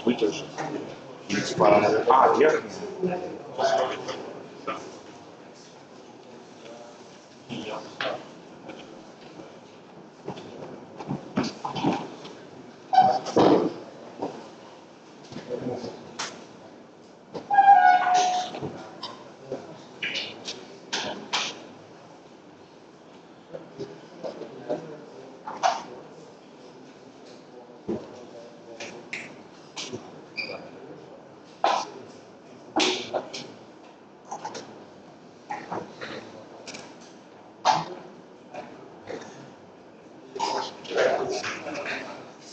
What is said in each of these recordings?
Вытяжи. А, верхний.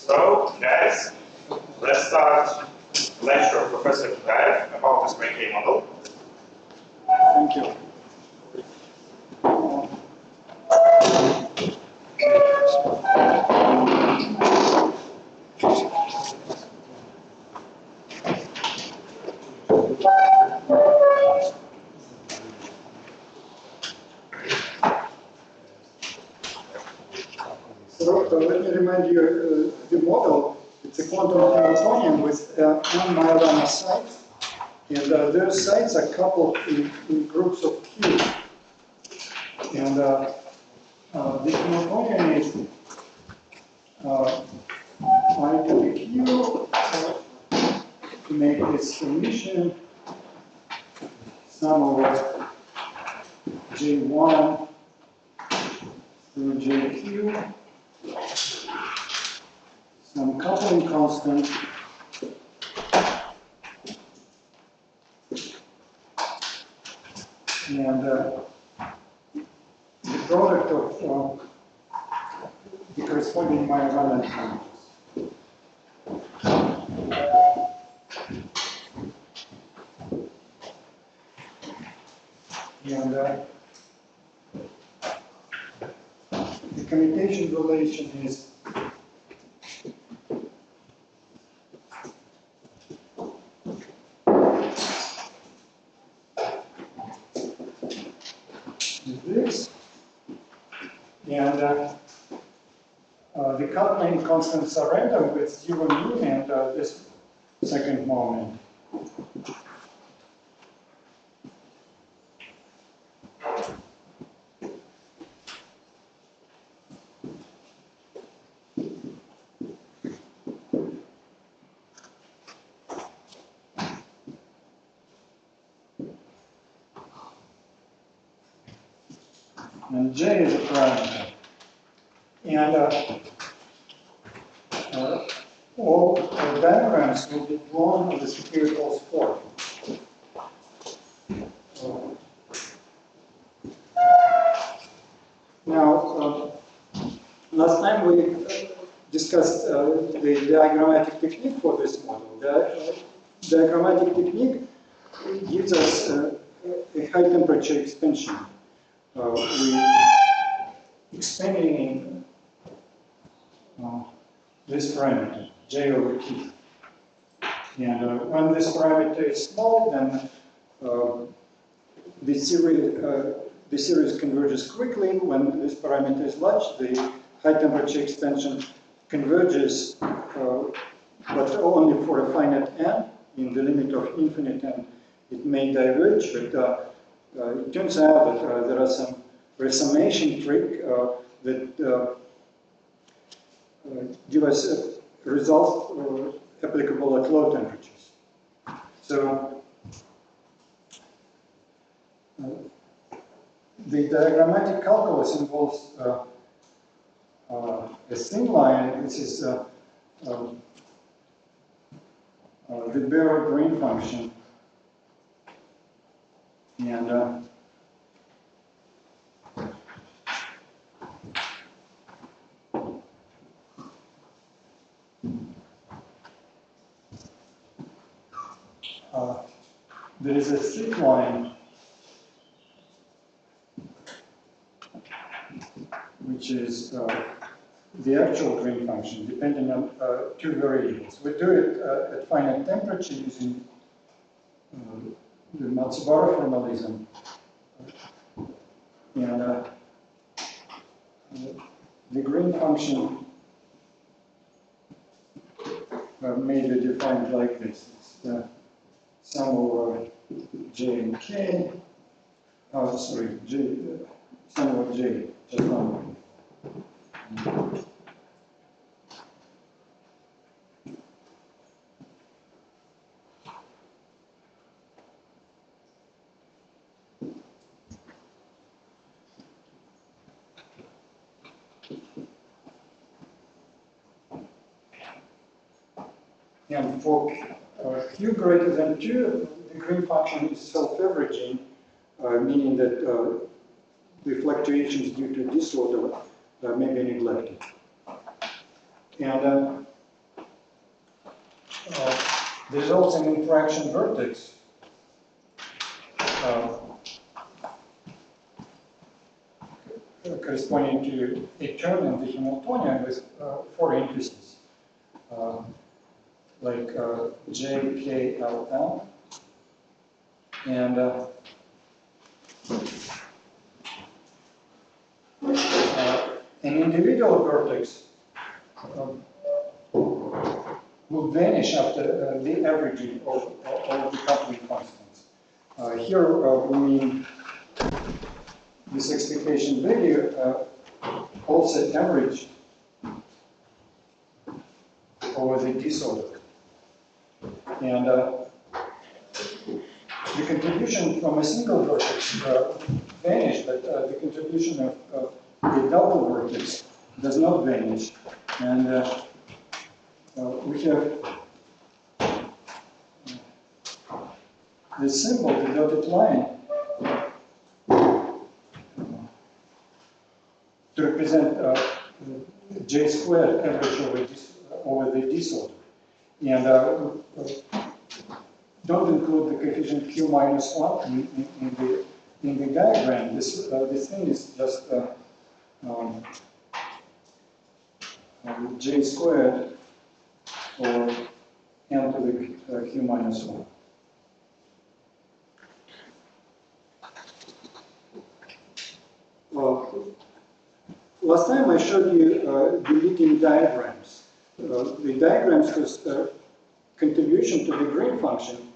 So, guys, let's start the lecture of Professor Kitaev about the SYK model. Thank you. So let me remind you the model. It's a quantum Hamiltonian with n Majorana sites, and those sites are coupled in groups of Q. And the Hamiltonian is I to the Q to make this solution sum over J1 through JQ, some coupling constant, and the product of the corresponding Majorana terms. And the commutation relation is this, and the coupling constants are random with 0 mu and this second moment. And J is a parameter. And all diagrams will be drawn on the spherical form. Now, last time we discussed the diagrammatic technique for this model. The diagrammatic technique gives us a high temperature expansion. We expanding this parameter, J over T. And when this parameter is small, then the series converges quickly. When this parameter is large, the high temperature expansion converges, but only for a finite n. In the limit of infinite n, it may diverge, but it turns out that there are some resummation trick that give us results applicable at low temperatures. So the diagrammatic calculus involves a thin line. This is the bare green function, and there is a SYK line which is the actual green function depending on two variables. We do it at finite temperature using the Matsubara formalism. And the green function may be defined like this. It's the sum over j and k, sorry, sum over j, just one. And for q greater than 2, the green function is self-averaging, meaning that the fluctuations due to disorder may be neglected. And there's also an interaction vertex corresponding to a term in the Hamiltonian with 4 indices. Like J, K, L, M, and an individual vertex will vanish after the averaging of the coupling constants. Here we mean this expectation value also averaged over the disorder. And the contribution from a single vertex vanished, but the contribution of the double vertex does not vanish. And we have this symbol, the dotted line, to represent j squared average over the disorder. And don't include the coefficient q minus 1 in the diagram. This thing is just j squared or n to the q minus 1. Last time I showed you the leading diagrams. The diagrams whose contribution to the green function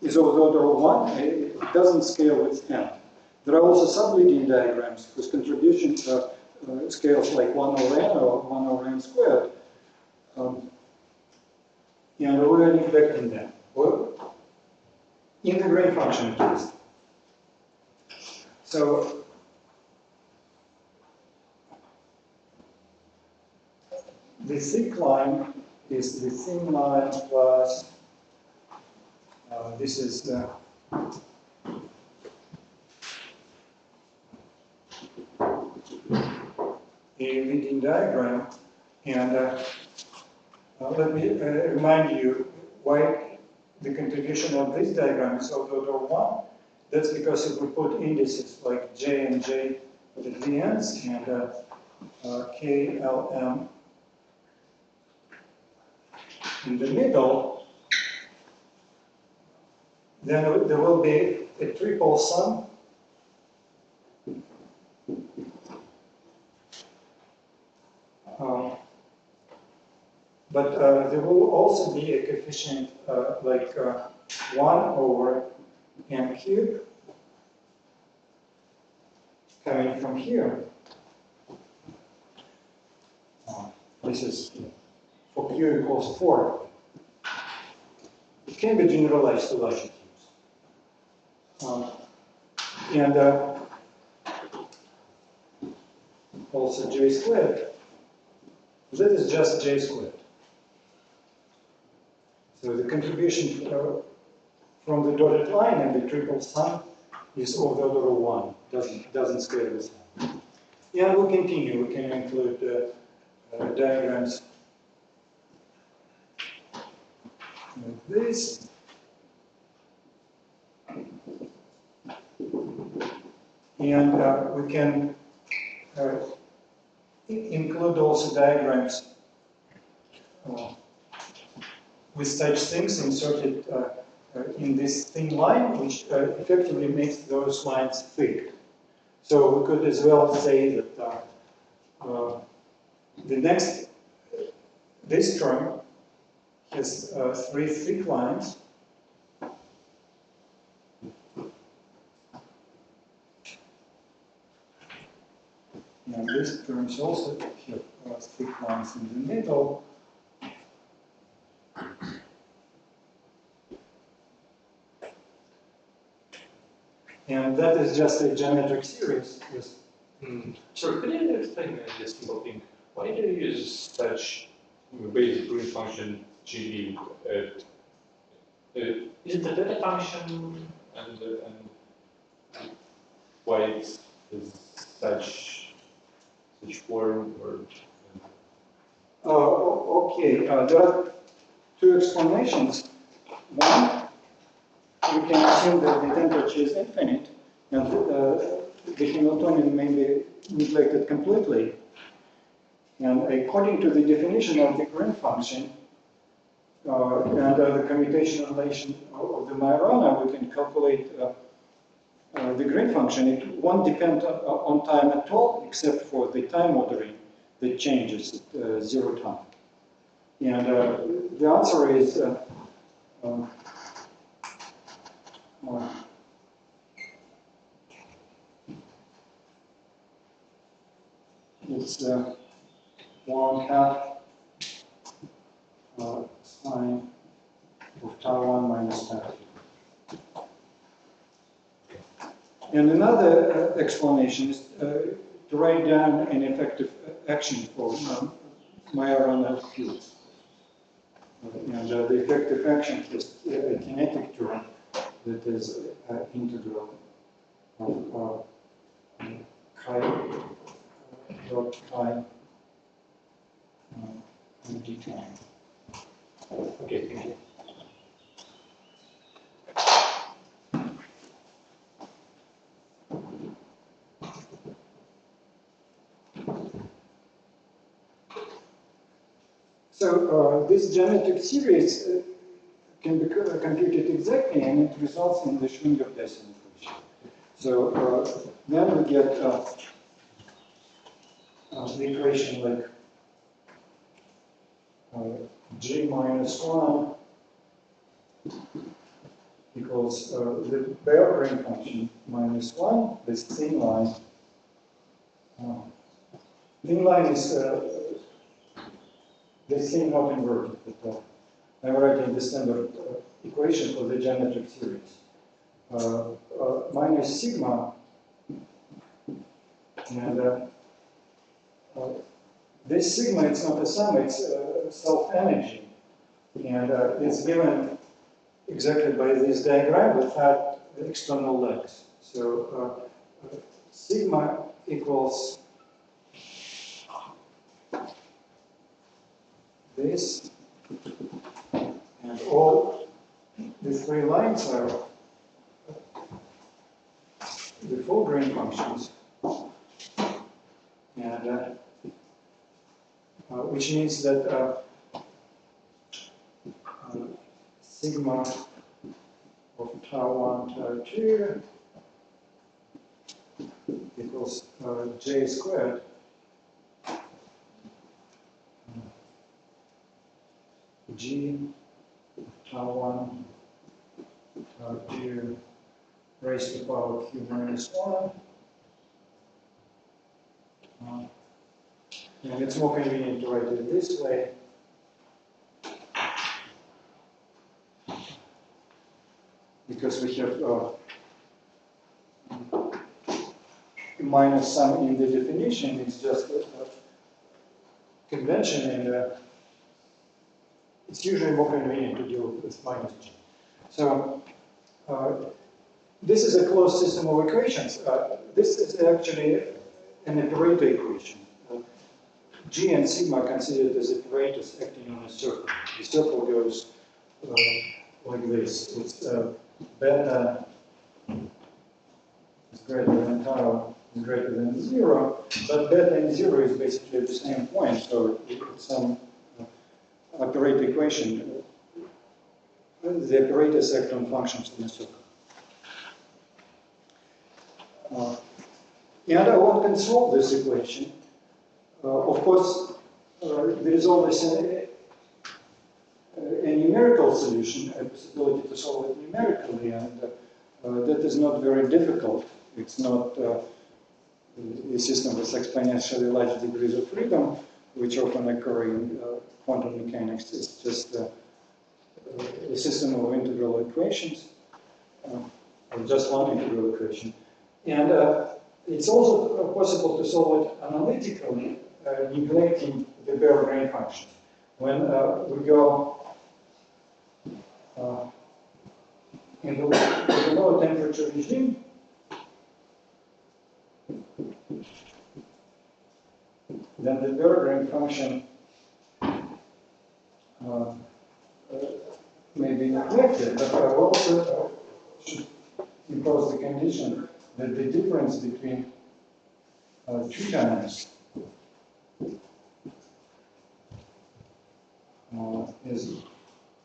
is of the order of 1, it doesn't scale with n. There are also subleading diagrams whose contribution scales like 1 over n or 1 over n squared. And we are neglecting them. Well, in the green function at least. So the SYK line is the thin line plus this is the leading diagram, and let me remind you why the contribution of this diagram is of the order of 1. That's because if we put indices like j and j at the ends and k, l, m in the middle, then there will be a triple sum but there will also be a coefficient like 1 over n cubed coming from here. This is for q equals 4. It can be generalized to larger cubes. And also j squared. That is just j squared. So the contribution from the dotted line and the triple sum is of the order of 1, doesn't scale the sum. Yeah, we'll continue. We can include diagrams like this. And we can include also diagrams with such things inserted in this thin line, which effectively makes those lines thick. So we could as well say that this term has 3 thick lines. And these terms also have thick lines in the middle. And that is just a geometric series. Yes. So could you explain this simple thing? Why do you use such basic green function GB? Is it a data function, and why it's such form? Or Okay, there are 2 explanations. One, we can assume that the temperature is infinite, and the Hamiltonian may be neglected completely. And according to the definition of the green function and the commutation relation of the Majorana, we can calculate the green function. It won't depend on time at all, except for the time ordering that changes at 0 time. And the answer is it's 1/2 sine of tau 1 minus tau 2. And another explanation is to write down an effective action for Majorana fields. And the effective action is a kinetic term that is integral of chi dot chi dt. okay, thank you. So this geometric series can be computed exactly, and it results in the Schwinger-Besson equation. So then we get the equation like g minus 1 equals the bare green function minus 1, this thin line. Thin line is this thing not inverted, but I'm writing the standard equation for the geometric series. Minus sigma, and this sigma, it's not a sum, it's self-energy, and it's given exactly by this diagram without the external legs. So sigma equals this, and all the 3 lines are the full green functions, and which means that sigma of tau 1, tau 2 equals j squared g tau 1 tau 2 raised to power q minus 1. And it's more convenient to write it this way. Because we have minus sum in the definition, it's just a convention, and it's usually more convenient to deal with minus g. So this is a closed system of equations. This is actually an operator equation. G and sigma are considered as operators acting on a circle. The circle goes like this. It's beta is greater than tau is greater than 0, but beta and 0 is basically the same point, so it's some operator equation. The operators act on functions in a circle. And one can solve this equation. Of course, there is always a numerical solution, a possibility to solve it numerically, and that is not very difficult. It's not a system with exponentially large degrees of freedom, which often occur in quantum mechanics. It's just a system of integral equations, or just one integral equation. And it's also possible to solve it analytically, neglecting the bare grain function. When we go in the low temperature regime, then the bare grain function may be neglected, but I also should impose the condition that the difference between two times is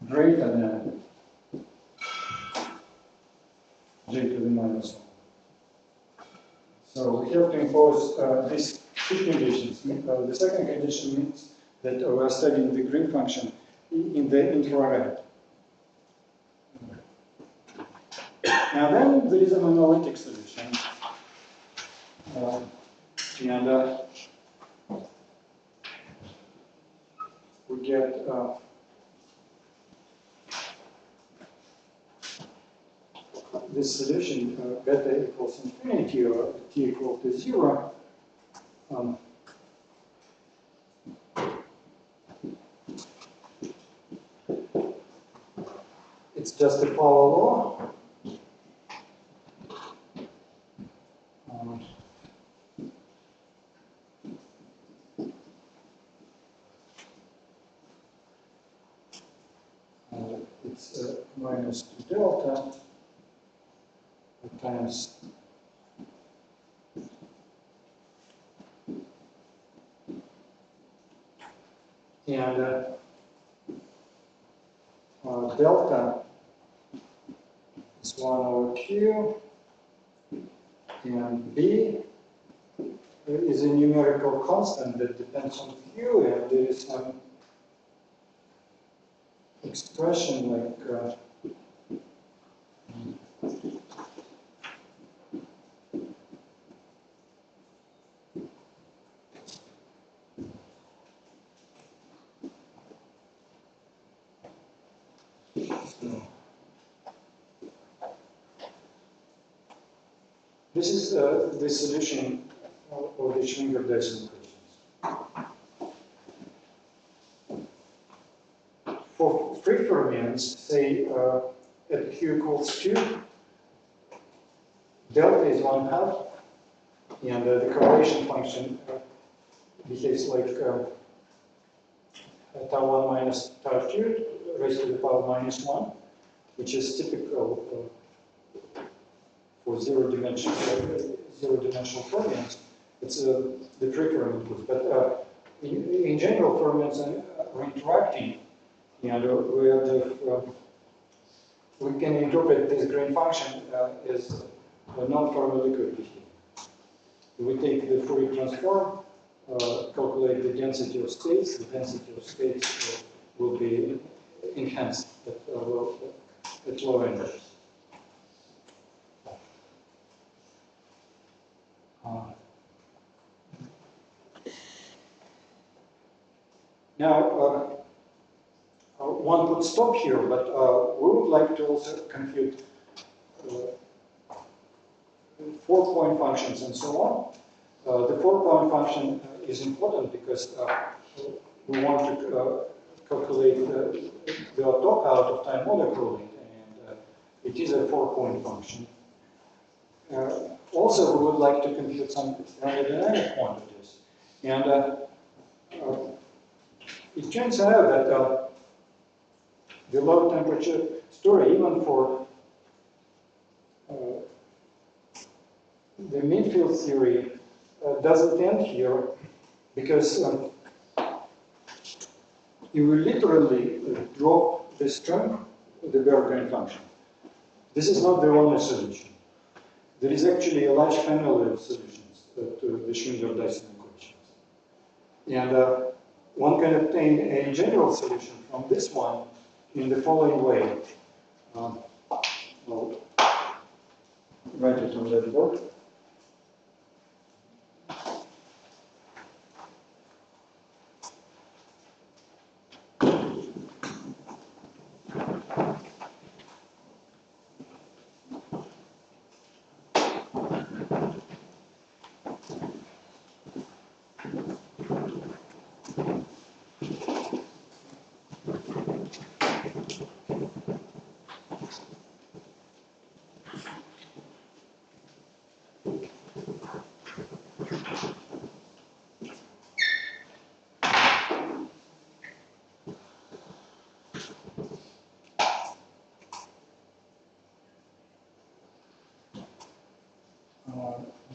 greater than j to the minus 1. So we have to impose these two conditions. The second condition means that we are studying the green function in the infrared. Now then there is an analytic solution. We get this solution, beta equals infinity, or t equal to 0. It's just a power law. It's minus 2 delta times and delta is 1 over q, and b is a numerical constant that depends on q, and there is some expression like this is the solution of the Schwinger-Dyson equations. For free fermions, say at q equals 2, delta is 1/2, and the correlation function behaves like tau 1 minus tau q raised to the power minus 1, which is typical for zero-dimensional fermions. It's the trickery input, but in general, fermions are interacting, and we can interpret this green function as a non-formal liquid behavior. We take the Fourier transform, calculate the density of states. The density of states will be enhanced at low energies. Now, one could stop here, but we would like to also compute 4-point functions and so on. The 4-point function is important because we want to calculate we are talking out of time order cooling, and it is a 4-point function. Also, we would like to compute some thermodynamic quantities. And it turns out that the low temperature story, even for the mean field theory, doesn't end here, because you will literally drop this term, the Berggruen function. This is not the only solution. There is actually a large family of solutions to the Schwinger-Dyson equations. And one can obtain a general solution from this one in the following way. I'll write it on that board.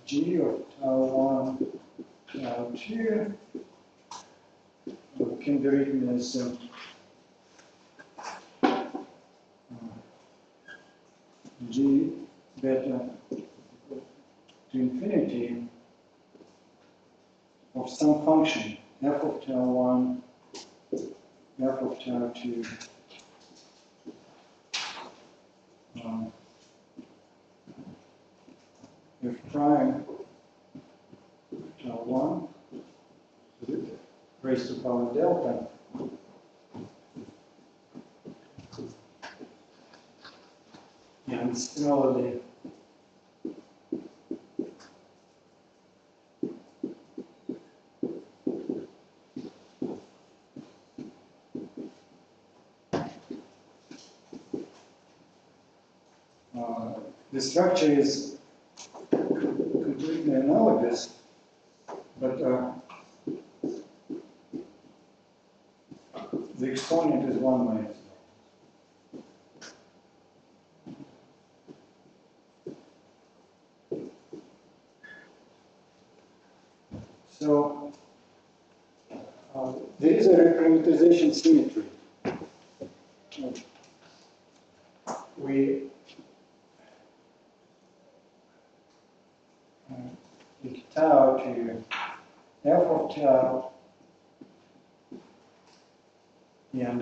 G of tau 1, tau 2 can be written as G beta to infinity of some function f of tau 1, f of tau 2, f prime tau 1 raised to power delta and similarly the structure is completely analogous, but the exponent is 1 minus. So there is a reparameterization symmetry. We take tau to f of tau and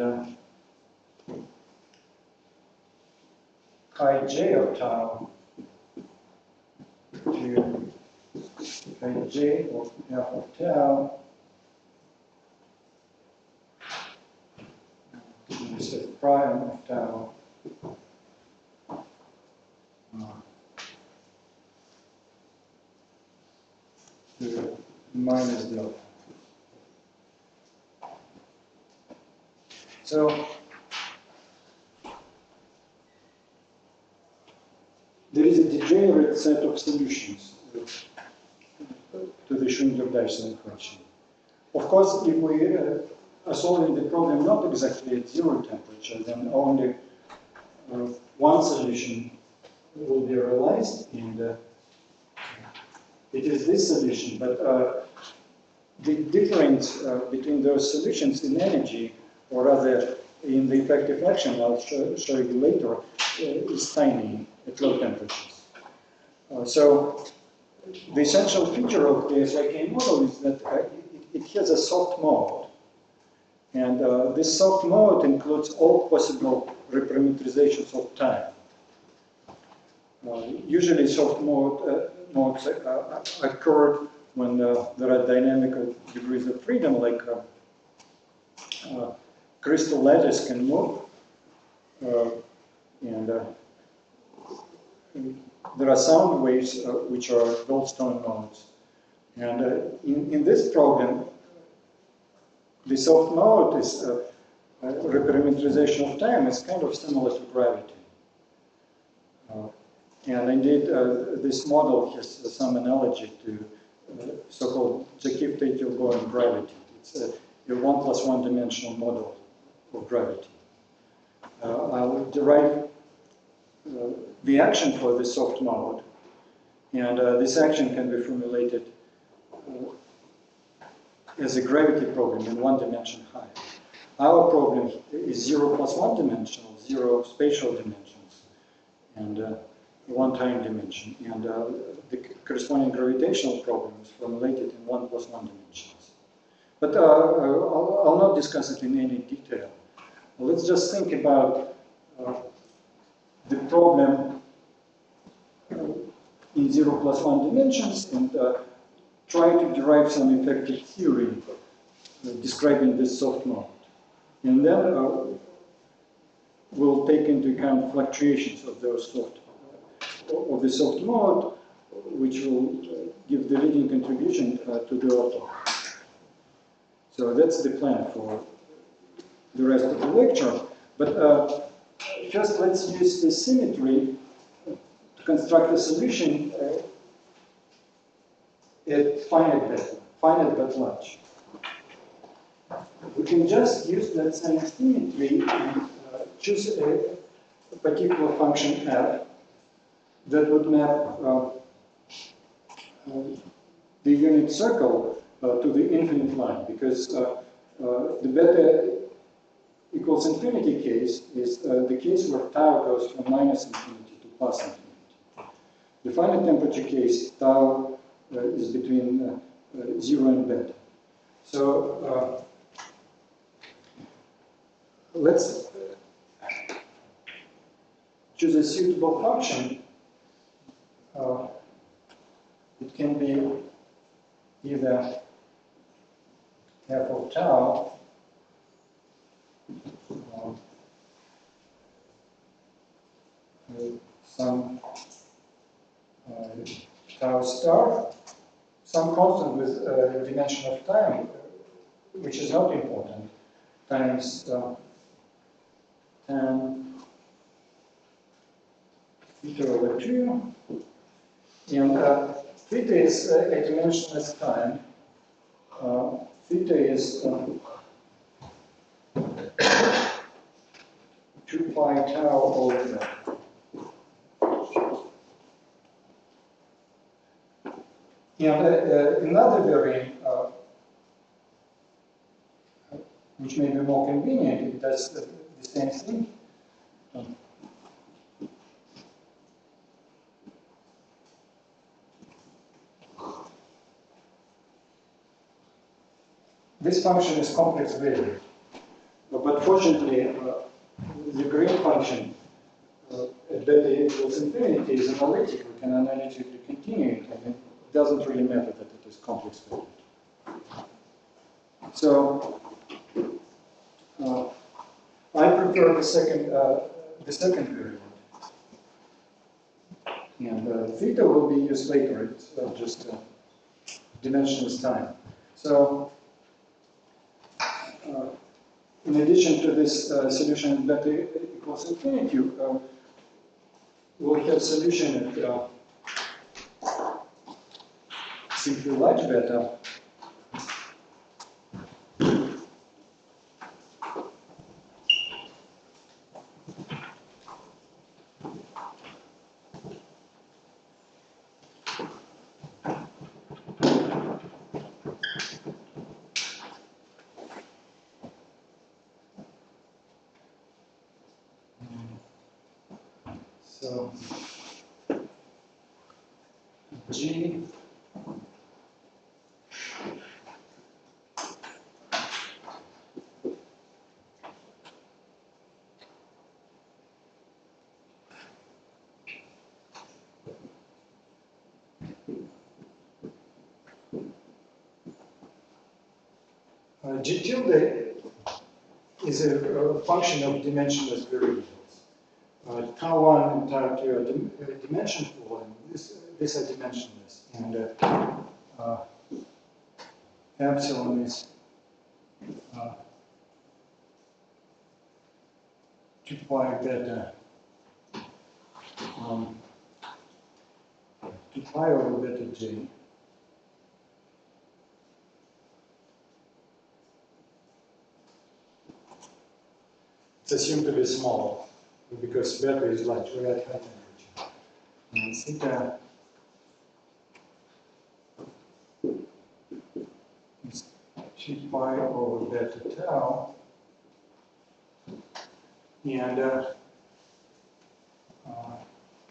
chi j of tau to chi j of f of tau. This is prime of tau to minus delta. So there is a degenerate set of solutions to the Schwinger-Dyson equation. Of course, if we are solving the problem not exactly at 0 temperature, then only one solution will be realized, and it is this solution. But the difference between those solutions in energy, or rather in the effective action, I'll show you later, is tiny at low temperatures. So the essential feature of the SYK model is that it has a soft mode. And this soft mode includes all possible reparameterizations of time. Usually soft modes occur when there are dynamical degrees of freedom, like crystal lattice can move, and there are sound waves which are Goldstone modes. And in this problem, the soft mode is reparameterization of time is kind of similar to gravity. And indeed, this model has some analogy to so-called Kitaev gravity. It's a 1 + 1 dimensional model of gravity. I will derive the action for the soft mode, and this action can be formulated as a gravity problem in 1 dimension high. Our problem is 0 + 1 dimensional, 0 spatial dimensions, and 1 time dimension. And the corresponding gravitational problem is formulated in 1 + 1 dimensions. But I'll not discuss it in any detail. Let's just think about the problem in 0 + 1 dimensions and try to derive some effective theory describing this soft mode. And then we'll take into account fluctuations of those the soft mode, which will give the leading contribution to the ortho. So that's the plan for the rest of the lecture. But first, let's use the symmetry to construct a solution at finite but large. We can just use that same symmetry and choose a particular function f that would map the unit circle to the infinite line, because the beta equals infinity case is the case where tau goes from -infinity to +infinity. The finite temperature case, tau is between 0 and beta. So let's choose a suitable function. It can be either f of tau some tau star, some constant with dimension of time, which is not important, times tan theta over 2, and theta is a dimensionless time. Theta is 2 pi tau over. And another variant, which may be more convenient, it does the same thing. This function is complex variant, but fortunately, the green function at beta equals infinity is analytic. We can analytically continue it, and it doesn't really matter that it is complex variant. So I prefer the second variant, and theta will be used later. It's just dimensionless time. So in addition to this solution beta equals infinity, we'll have solution at simply large beta. So G G tilde is a function of dimensionless variables. Tau 1 and tau 2 are dimensionful, and these are dimensionless. And epsilon is 2 pi beta 2 pi over beta j. It's assumed to be small because beta is large, we're at high temperature. And theta is 2 pi over beta tau. And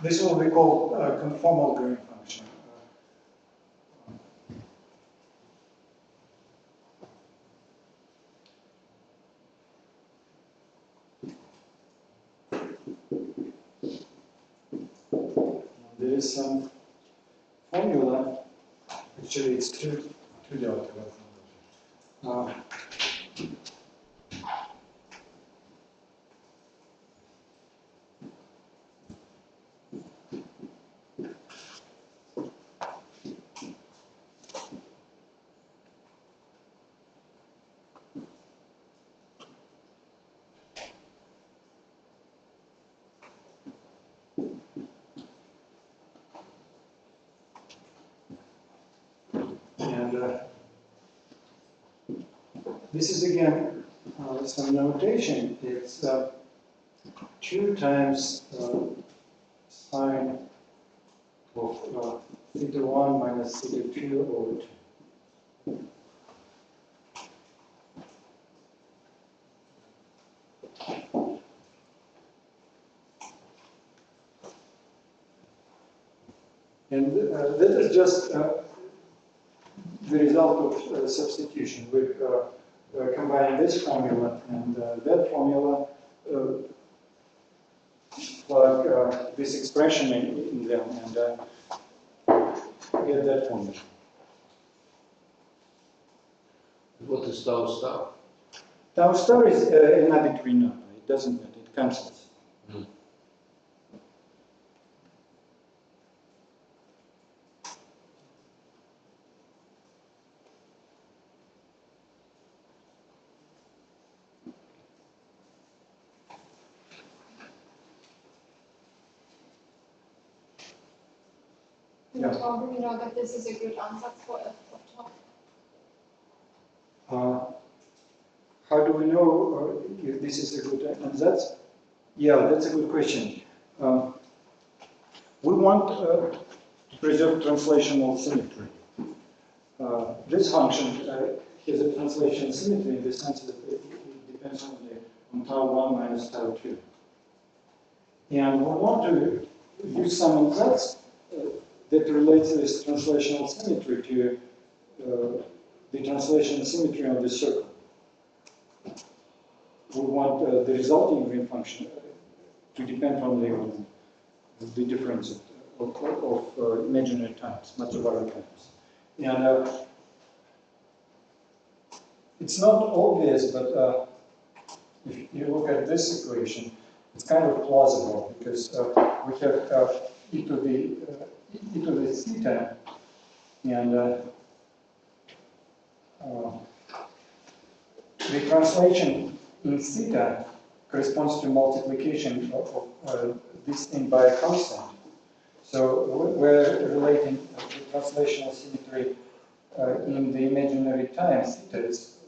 this will be called conformal Green function. There is some formula, actually it's two delta. And this is again some notation. It's 2 times sine of theta 1 minus theta 2 over 2. And that is just the result of substitution. We combine this formula and that formula, plug this expression in them, and get that formula. What is tau star? Tau star is an arbitrary number. It doesn't matter. It cancels. And how do we know that this is a good answer for f of tau? How do we know if this is a good ansatz? Yeah, that's a good question. We want to preserve translational symmetry. This function has a translation symmetry in the sense that it depends on tau 1 minus tau 2. And we want to use some ansatz that relates this translational symmetry to the translational symmetry of the circle. We want the resulting Green function to depend on the difference of imaginary times, Matsubara times. And it's not obvious, but if you look at this equation, it's kind of plausible because we have e to the theta, and the translation in theta corresponds to multiplication of this thing by a constant. So we're relating the translational symmetry in the imaginary time, theta is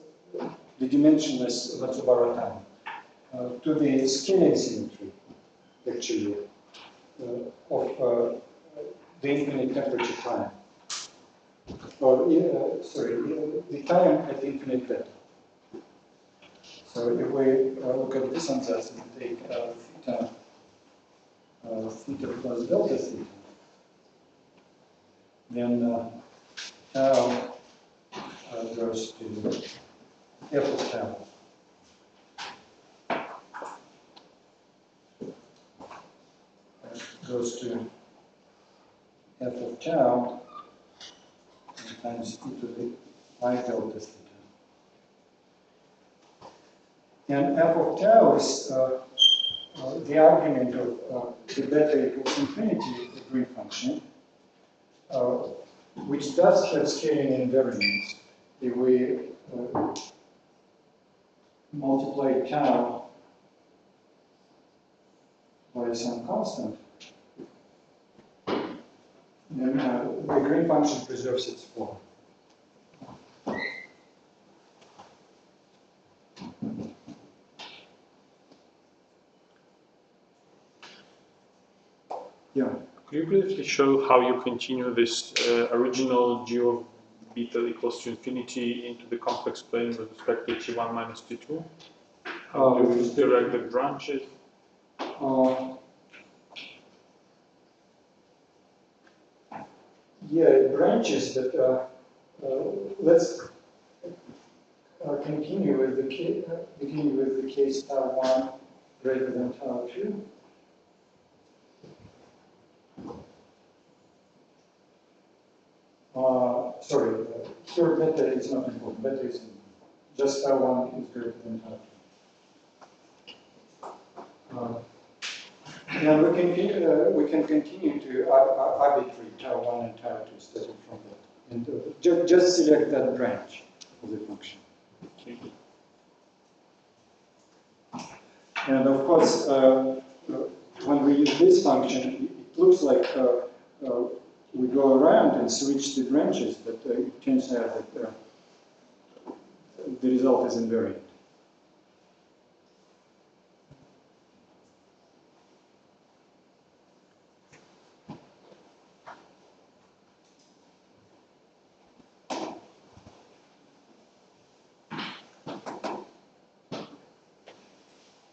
the dimensionless Matsubara time, to the scaling symmetry, actually, of the infinite temperature time. Or, sorry, the time at infinite beta. So if we look at this ansatz and take theta plus delta theta, then tau goes to f of tau. Goes to f of tau times e to the I delta theta. And f of tau is the argument of the beta equals infinity, the Green function, which does have scaling invariance. If we multiply tau by some constant, then the green function preserves its form. Yeah. Could you briefly show how you continue this original g of beta equals to infinity into the complex plane with respect to t1 minus t2? How do you direct the branches? Yeah, it branches, but let's continue with the case tau 1 greater than tau 2. Sorry, here beta is not important. Beta is just tau 1 is greater than tau 2. And we can continue to arbitrate tau 1 and tau 2 starting from that. And just select that branch of the function. And of course, when we use this function, it looks like we go around and switch the branches, but it turns out that the result is invariant.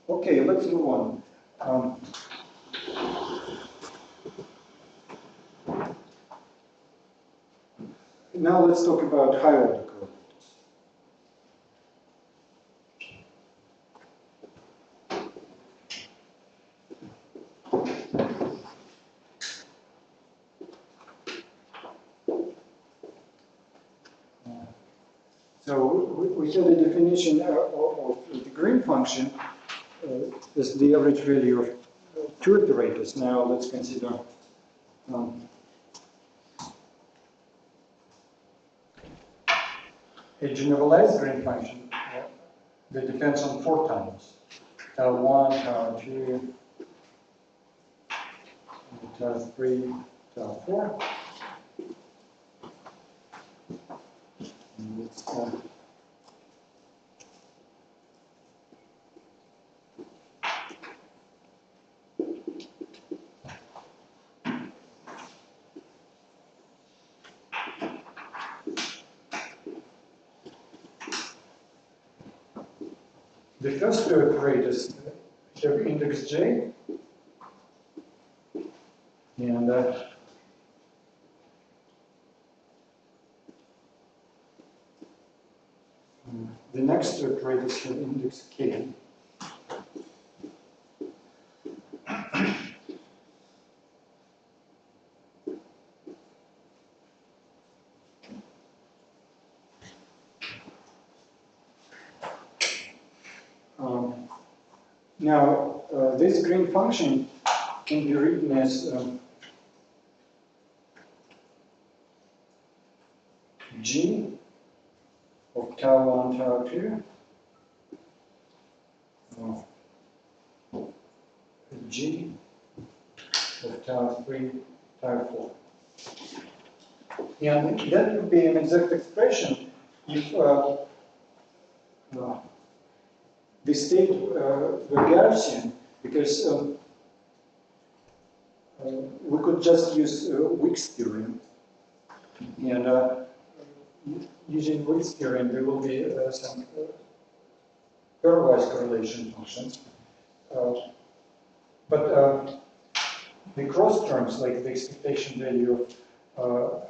Okay, let's move on. Now let's talk about high order correlators. So we have the definition of the green function as the average value of two operators. Now let's consider a generalized green function that depends on 4 times. Tau 1, tau 2, tau 3, tau 4. And let's the first two operators have index j, and the next two operators have index k. Now, this green function can be written as g of tau 1, tau 2, g of tau 3, tau 4. And that would be an exact expression if the state were Gaussian, because we could just use Wick's theorem. And using Wick's theorem, there will be some pairwise correlation functions. But the cross terms, like the expectation value of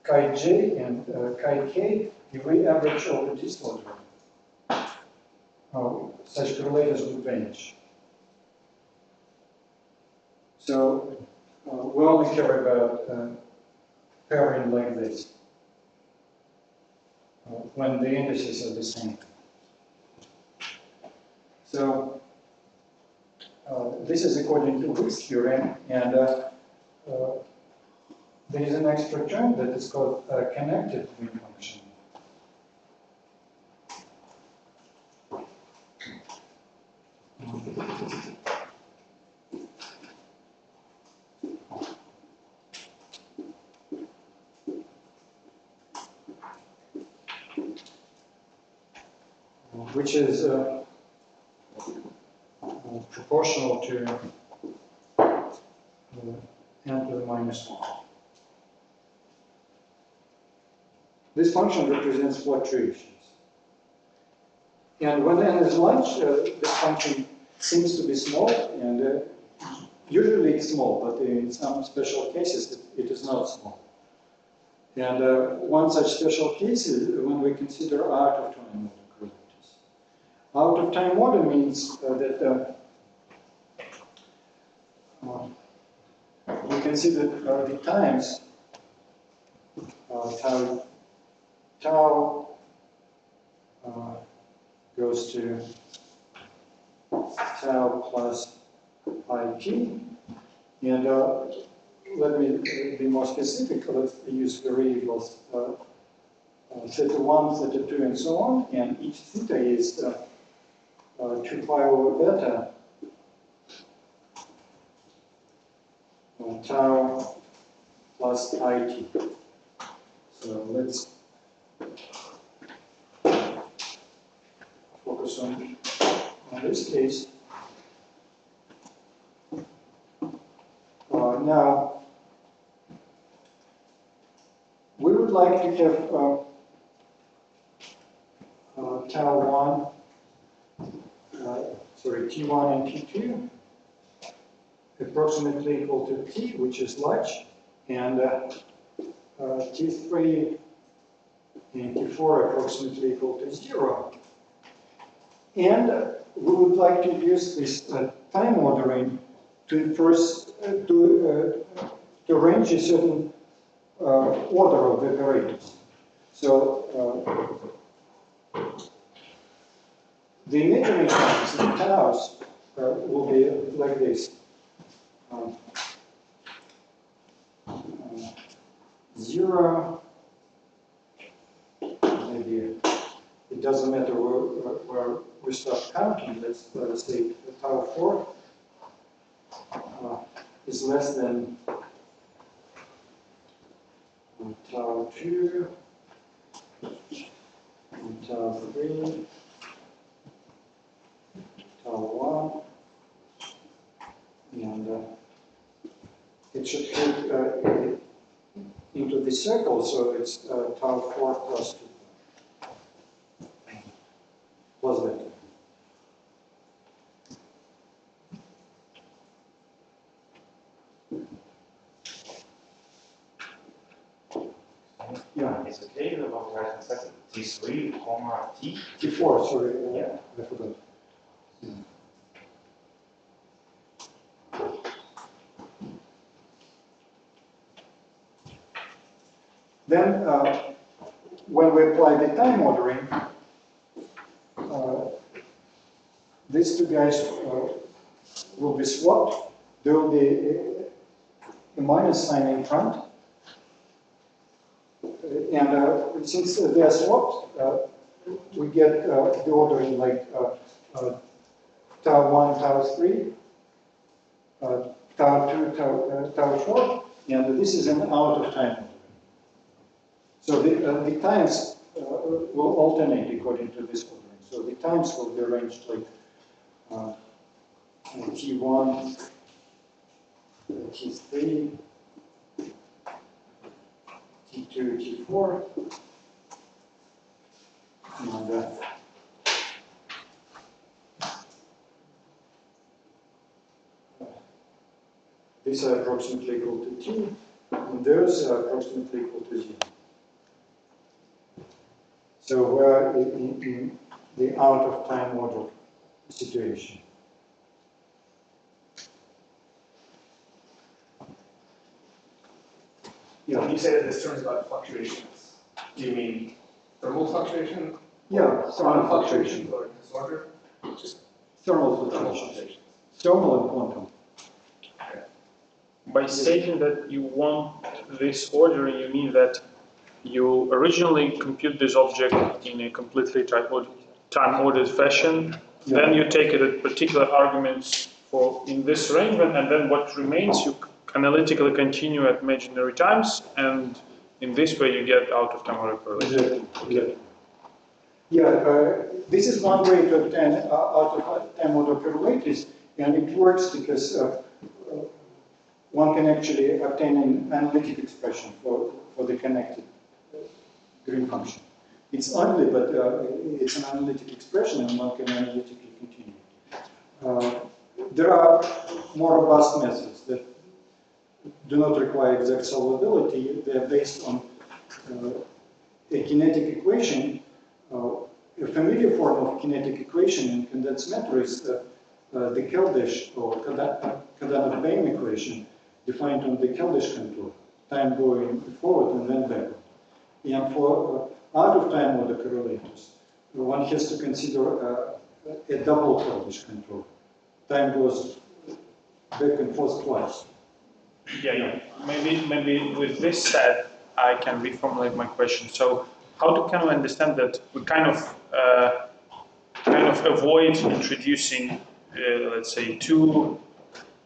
chi j and chi k, if we average over this order, such correlators would vanish. So we only care about pairing like this when the indices are the same. So this is according to Wick's theorem, and there is an extra term that is called a connected green function. which is proportional to n to the minus 1. This function represents fluctuations. And when n is large, this function seems to be small, and usually it's small, but in some special cases it is not small. And one such special case is when we consider out-of-time order derivatives. Out-of-time order means that we consider the times tau goes to tau plus it, and let me be more specific. Let's use variables theta 1, theta 2, and so on, and each theta is 2 pi over beta tau plus it. So let's focus on this case. Now, we would like to have tau 1, T1 and T2 approximately equal to T, which is large, and T3 and T4 approximately equal to 0. And we would like to use this time ordering to first to arrange a certain order of the operators. So the imaginary times, the taus, will be like this. 0, maybe it doesn't matter where we start counting. Let's say tau 4 is less than tau 2, and tau 3, tau 1, and it should fit into the circle, so it's tau 4 plus 2 plus beta. Yeah. Is het regelen wat we gaan zetten? T3, T. T4, sorry, Yeah. I forgot. Then, when we apply the time ordering, these two guys will be swapped. There will be a minus sign in front. And since they are swapped, we get the ordering like tau 1, tau 3, tau 2, tau 4, and this is an out-of-time ordering. So the times will alternate according to this ordering. So the times will be arranged like T1, T3, T2, T4, and these are approximately equal to T, and those are approximately equal to 0. So we're in the out-of-time order situation. Yeah. When you say that this term is about fluctuations, do you mean thermal fluctuation? Yeah, Quantum thermal fluctuation fluctuation. or disorder? Just Thermal thermal fluctuations. fluctuations. Thermal and quantum. By saying that you want this ordering, you mean that you originally compute this object in a completely time-ordered fashion, Yeah. then you take it at particular arguments for in this range, and then what remains you analytically continue at imaginary times, and in this way you get out-of-time order correlation. Exactly. This is one way to obtain out-of-time autocorrelators, and it works because one can actually obtain an analytic expression for the connected green function. It's ugly, but it's an analytic expression, and one can analytically continue. There are more robust methods that do not require exact solvability. They are based on a kinetic equation. A familiar form of kinetic equation in condensed matter is the Keldysh or Kitaev equation defined on the Keldysh contour, time going forward and then backward. And for out-of-time autocorrelators, one has to consider a double Keldysh contour. Time goes back and forth twice. Yeah. Maybe with this said, I can reformulate my question. So, can we understand that we kind of avoid introducing, let's say, two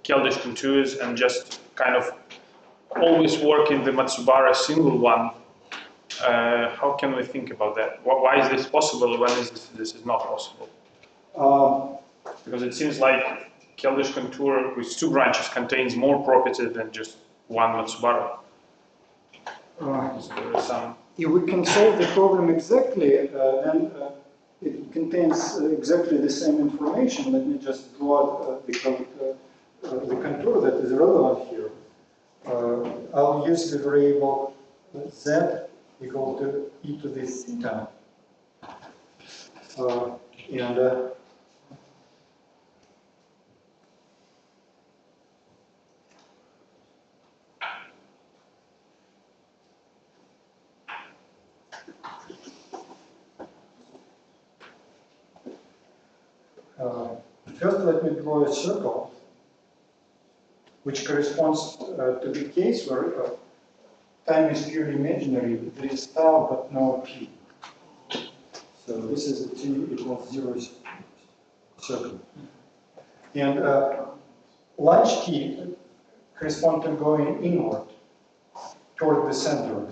Keldysh contours and just kind of always work in the Matsubara single one? How can we think about that? Why is this possible? When is this is not possible? Because it seems like Keldysh contour with two branches contains more properties than just one Matsubara. So there is some. If we can solve the problem exactly, then it contains exactly the same information. Let me just draw out the contour that is relevant here. I'll use the variable z equal to e to the theta. First, let me draw a circle which corresponds to the case where time is purely imaginary. There is tau but no t. So this is a t equals 0 circle. And large t correspond to going inward toward the center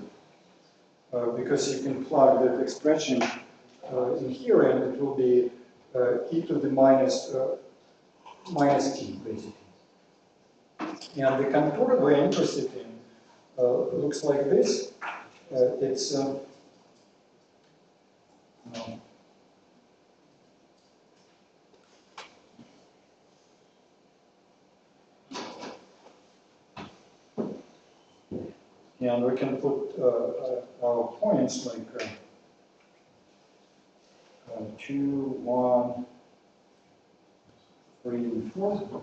because you can plug that expression in here and it will be e to the minus t, basically. And the contour we're interested in looks like this. It's and we can put our points like 2, 1, 3, and 4.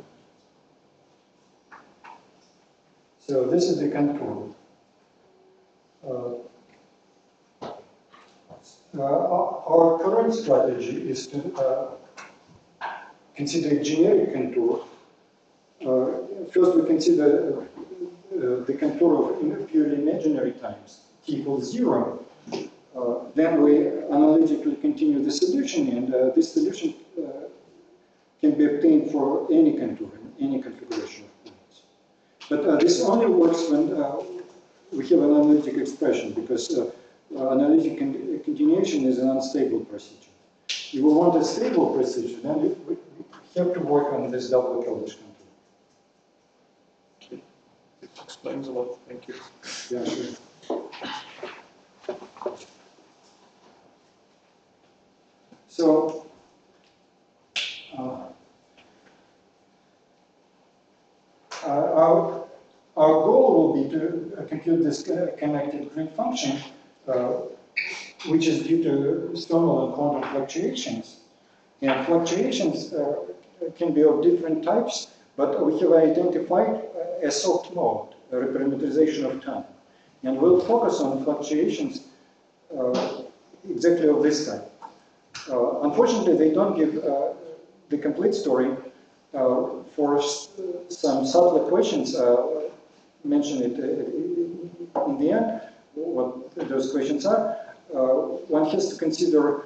So this is the contour. Our current strategy is to consider a generic contour. First, we consider the contour of purely imaginary times, t equals 0. Then we analytically continue the solution, and this solution can be obtained for any contour, any configuration of points. But this only works when we have an analytic expression, because analytic continuation is an unstable procedure. If we want a stable procedure, then we have to work on this double Keldysh contour. It explains a lot. Thank you. Yeah, sure. So, our goal will be to compute this connected grid function, which is due to thermal and quantum fluctuations. And fluctuations can be of different types, but we have identified a soft mode, a reparameterization of time. And we'll focus on fluctuations exactly of this type. Unfortunately, they don't give the complete story. For some subtle equations, mention it in the end, what those questions are. One has to consider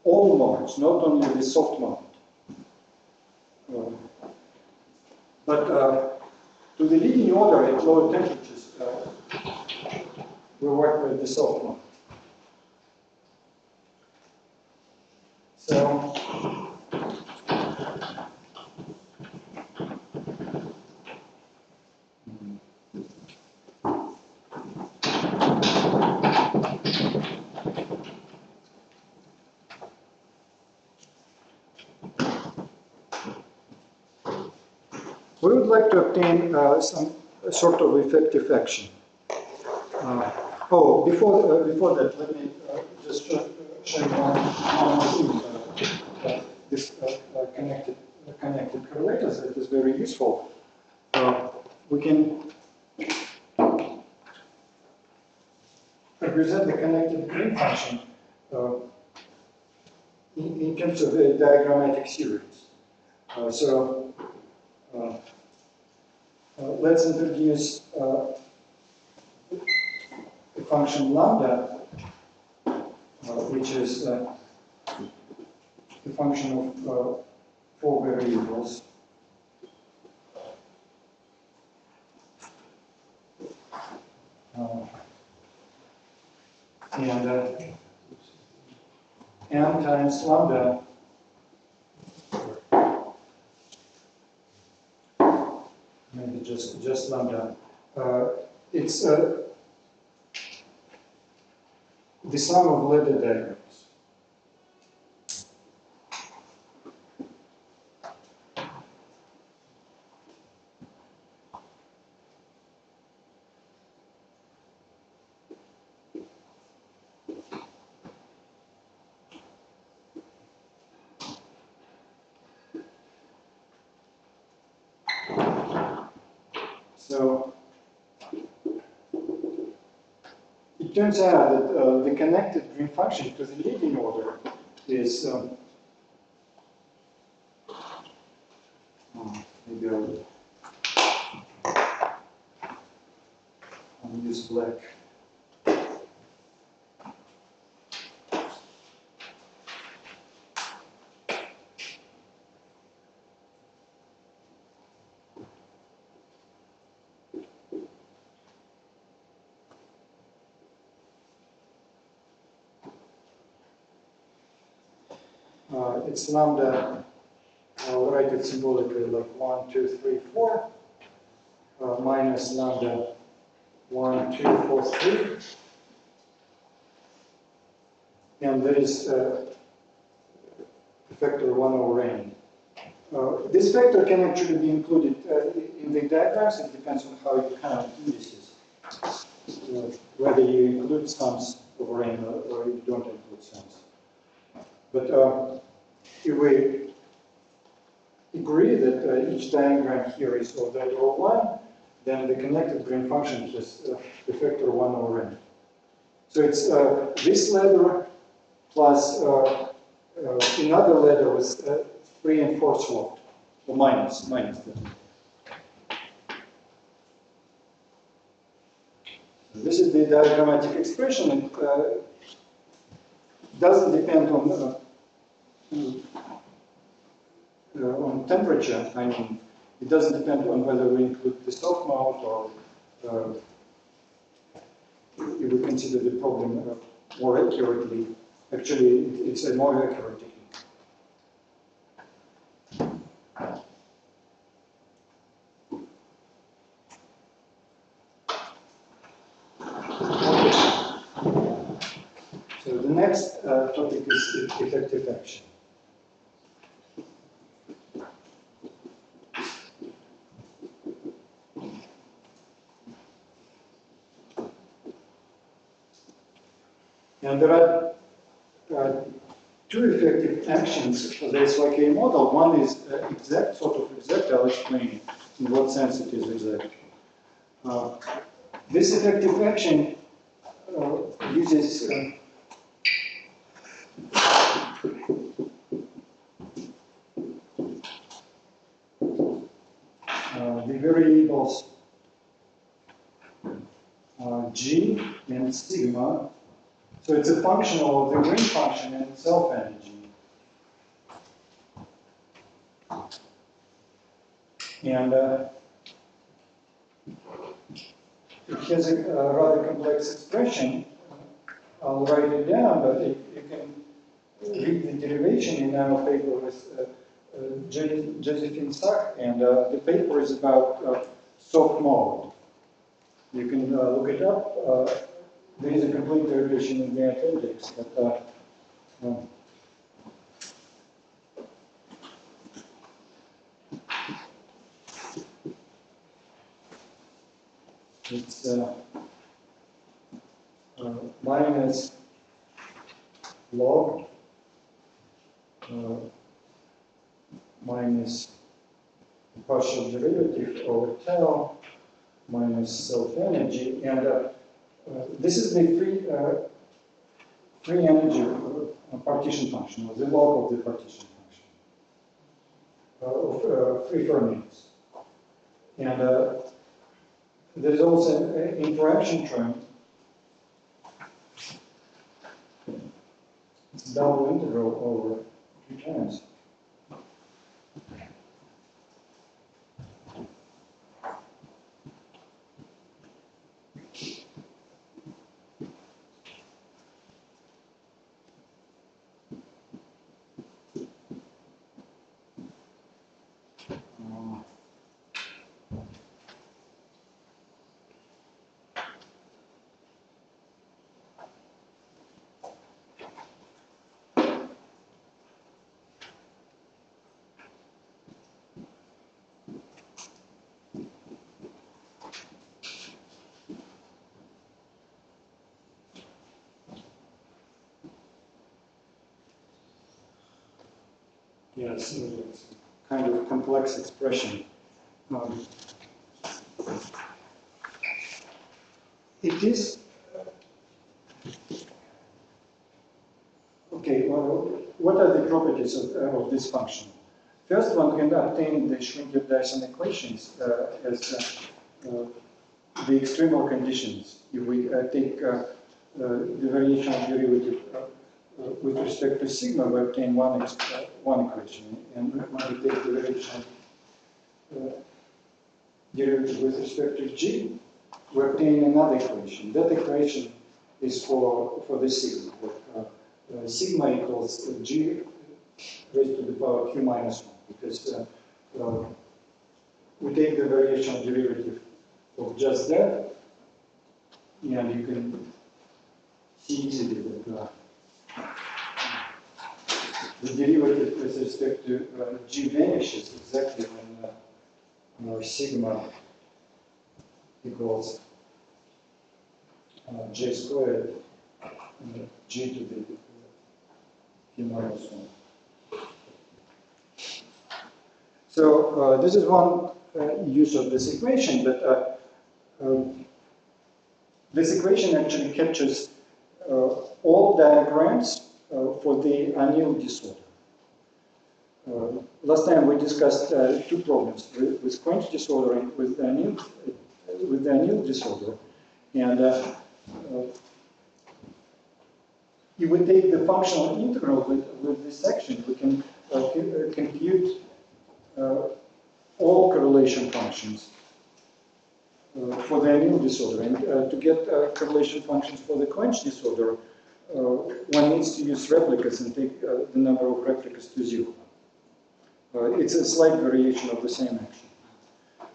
all modes, not only the soft mode. But to the leading order at lower temperatures, we work with the soft mode. we would like to obtain some sort of effective action. Before that, let me just show you one thing. This connected correlators that is very useful. We can represent the connected green function in terms of a diagrammatic series. Let's introduce a function lambda, which is a function of 4 variables. And m times lambda maybe just lambda. It's the sum of ladder diagrams. So it turns out that the connected green function to the leading order is maybe I'll use black. It's lambda, I'll write it symbolically like 1, 2, 3, 4, minus lambda 1, 2, 4, 3. And there is a factor 1 over n. This factor can actually be included in the diagrams. It depends on how you count indices. Whether you include sums over n or you don't include sums. But if we agree that each diagram here is of that order 1, then the connected green function is the factor 1 over n. So it's this ladder plus another ladder with 3 and 4 sloped, or minus that. This is the diagrammatic expression. It doesn't depend on temperature. I mean, it doesn't depend on whether we include the soft mode or if we consider the problem more accurately. Actually, it's a more accurate technique. So the next topic is effective action. And there are two effective actions for the SYK model. One is exact, sort of exact. I'll explain in what sense it is exact. This effective action uses the variables g and sigma. So it's a function of the green function and self-energy. And it has a rather complex expression. I'll write it down, but you can read the derivation in our paper with Josephine SYK, and the paper is about soft mode. You can look it up. There is a complete derivation in the appendix. But, it's minus log minus partial derivative over tau minus self-energy, and this is the free energy partition function, or the log of the partition function of free fermions. And there's also an interaction term. It's double integral over 2 times. Yes, it's a kind of complex expression. It is okay. Well, what are the properties of this function? First, one can obtain the Schwinger-Dyson equations as the extremal conditions. If we take the variational derivative with respect to sigma, we obtain one equation, and when we take the variational derivative with respect to g, we obtain another equation. That equation is for the sigma. Sigma equals g raised to the power q minus 1, because we take the variational derivative of just that, and you can see easily that the derivative with respect to g vanishes exactly when sigma equals j squared g to the q minus 1. So this is one use of this equation, but this equation actually captures all diagrams for the anneal disorder. Last time we discussed 2 problems with quench disorder and with the anneal disorder, and if we take the functional integral with this section, we can compute all correlation functions for the anneal disorder. And to get correlation functions for the quench disorder, one needs to use replicas and take the number of replicas to 0. It's a slight variation of the same action.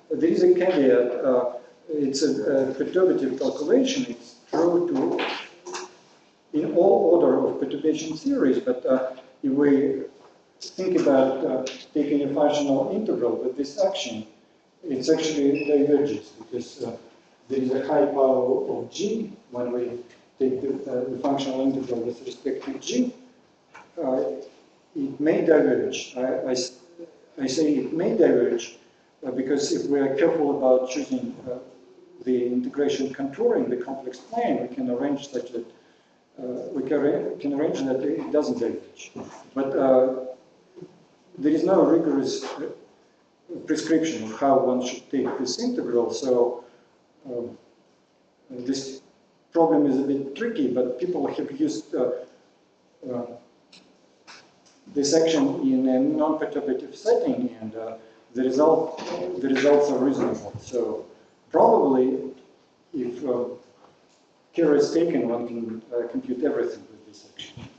There is a caveat. It's a perturbative calculation. It's true to in all order of perturbation theories, but if we think about taking a functional integral with this action, it's actually diverges, because there is a high power of g when we take the functional integral with respect to g. It may diverge. I say it may diverge because if we are careful about choosing the integration contouring the complex plane, we can arrange such that can arrange that it doesn't diverge. But there is no rigorous prescription of how one should take this integral, so this problem is a bit tricky, but people have used this action in a non-perturbative setting, and the results are reasonable. So probably, if care is taken, one can compute everything with this action.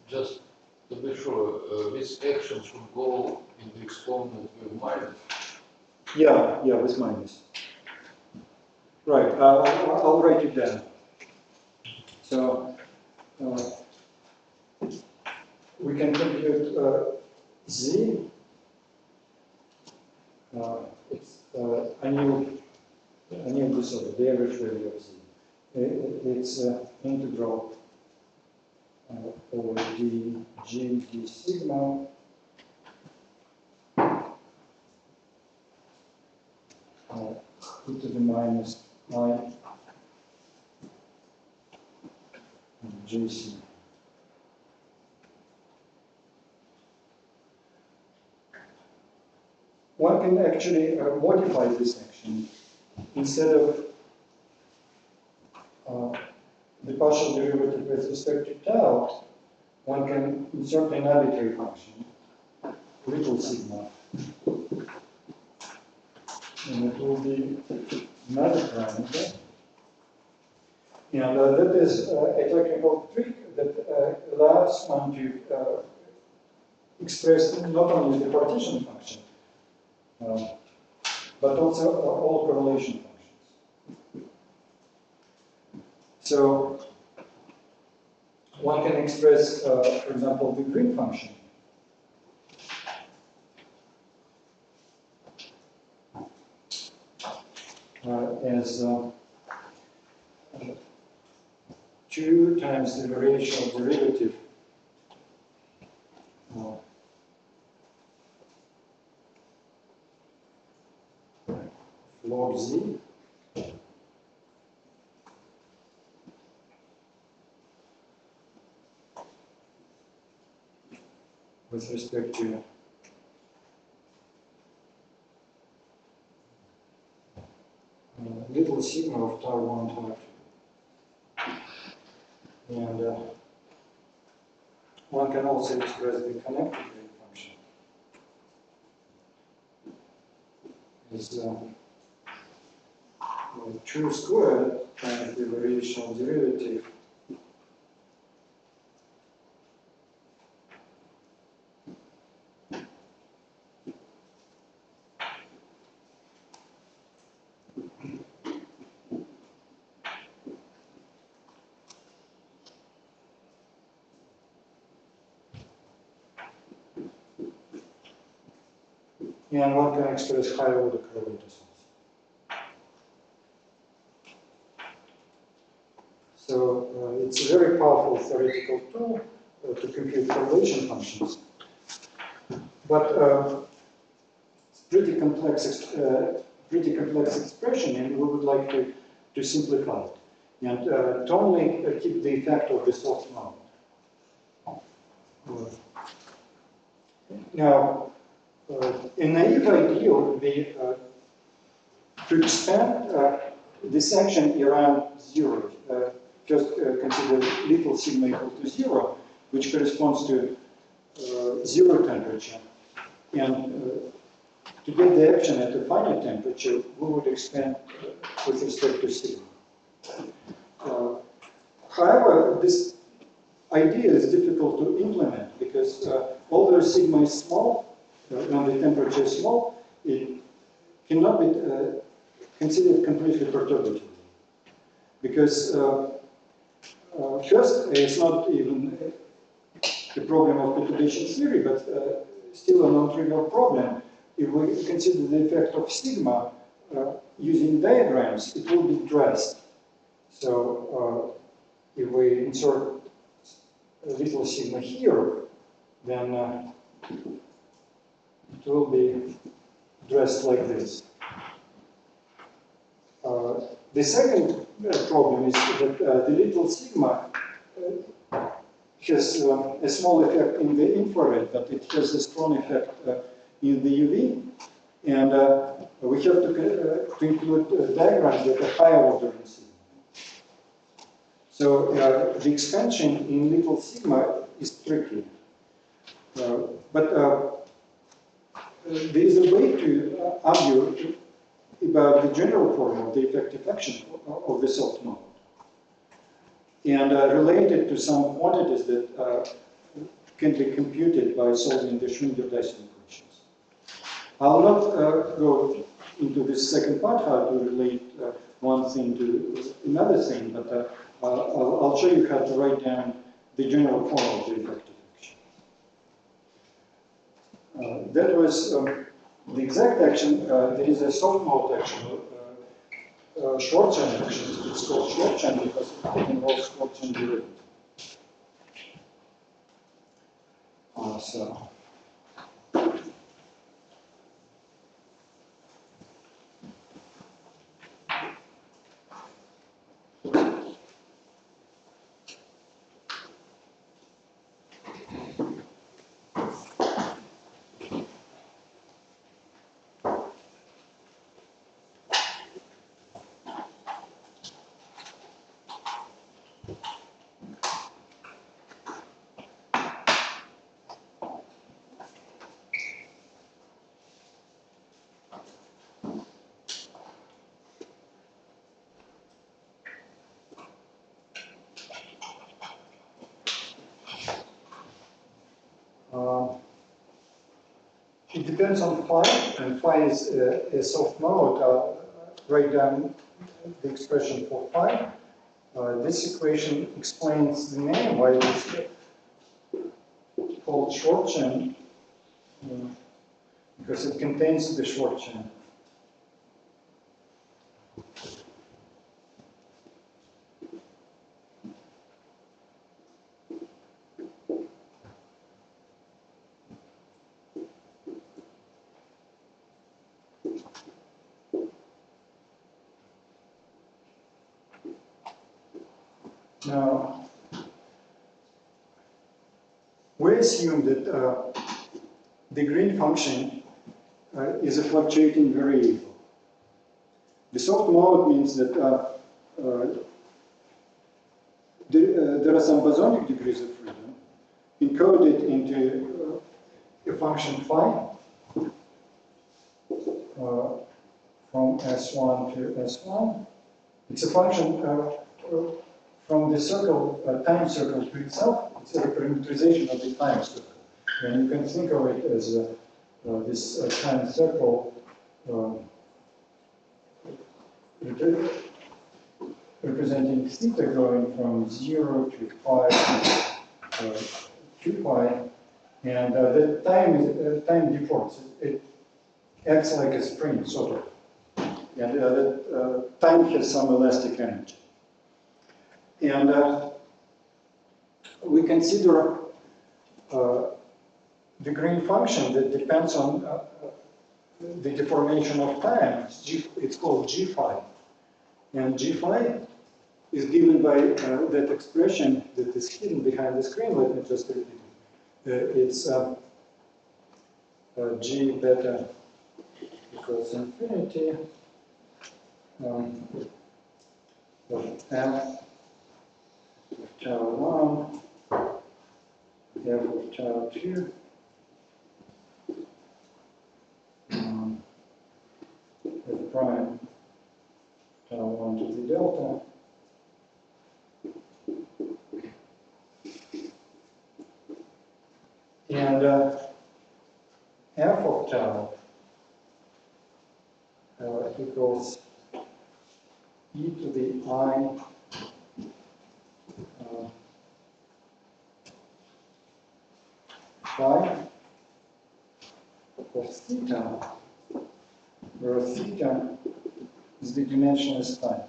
Just to be sure, this action should go in the exponent with minus. Yeah, with minus. Right, I'll write it down. So we can compute z. It's anneal any of this order, the average value of z. It's integral over dg d sigma e to the minus I j sigma. One can actually modify this action. Instead of the partial derivative with respect to tau, one can insert an arbitrary function, little sigma, and it will be another parameter. And that is a technical trick that allows one to express not only the partition function, but also all correlation functions. So one can express, for example, the green function as 2 times the variational derivative log z with respect to little sigma of tau 1 tau 2. And one can also express the connected wave function as 2 squared times the variational derivative and one can express higher order correlators also. So it's a very powerful theoretical tool to compute correlation functions. But it's pretty complex expression, and we would like to simplify it. And to only keep the effect of the soft mode. Now, a naive idea would be to expand this action around 0. Just consider little sigma equal to 0, which corresponds to 0 temperature. And to get the action at a finite temperature, we would expand with respect to sigma. However, this idea is difficult to implement because although sigma is small, when the temperature is small, it cannot be considered completely perturbative. Because first, it's not even the problem of perturbation theory, but still a non-trivial problem. If we consider the effect of sigma using diagrams, it will be dressed. So if we insert a little sigma here, then it will be dressed like this. The second problem is that the little sigma has a small effect in the infrared, but it has a strong effect in the UV. And we have to include diagrams that are higher order in sigma. So the expansion in little sigma is tricky. But there is a way to argue about the general form of the effective action of the soft mode, and relate it to some quantities that can be computed by solving the Schwinger-Dyson equations. I'll not go into this second part, how to relate one thing to another thing, but I'll show you how to write down the general form of the effective action. That was the exact action. There is a soft mode action short chain action. It's called short chain because it involves short chain derivative. So. It depends on phi, and phi is a soft mode. Write down the expression for phi. This equation explains the name, why it is called short chain, because it contains the short chain. Now, we assume that the green function is a fluctuating variable. The soft mode means that there are some bosonic degrees of freedom encoded into a function phi from S1 to S1. It's a function from the circle, time circle to itself. It's a parameterization of the time circle. And you can think of it as this time circle representing theta going from 0 to pi to 2 pi. And the time deforms. It acts like a spring, sort of. And time has some elastic energy. And we consider the green function that depends on the deformation of time. It's called g phi. And g phi is given by that expression that is hidden behind the screen. Let me just repeat it. It's g beta equals infinity of f of tau 1, f of tau 2, f prime tau 1 to the delta, and f of tau equals e to the I phi of theta, where theta is the dimensionless time.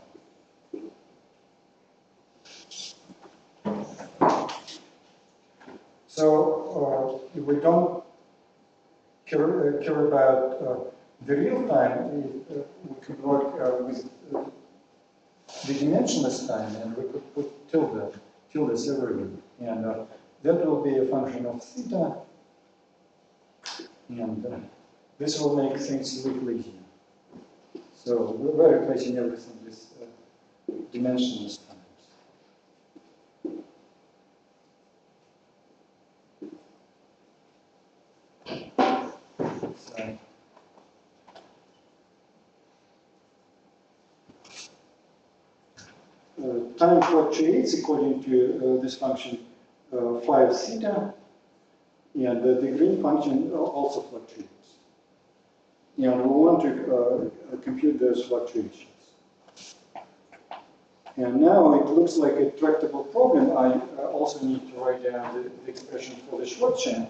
So if we don't care about the real time, we could work with the dimensionless time, and we could put tildes everywhere. And that will be a function of theta, and this will make things a little easier. So we're replacing everything with dimensionless times. Time fluctuates according to this function phi of theta, and the green function also fluctuates. And we want to compute those fluctuations. And now it looks like a tractable problem. I also need to write down the expression for the short chain.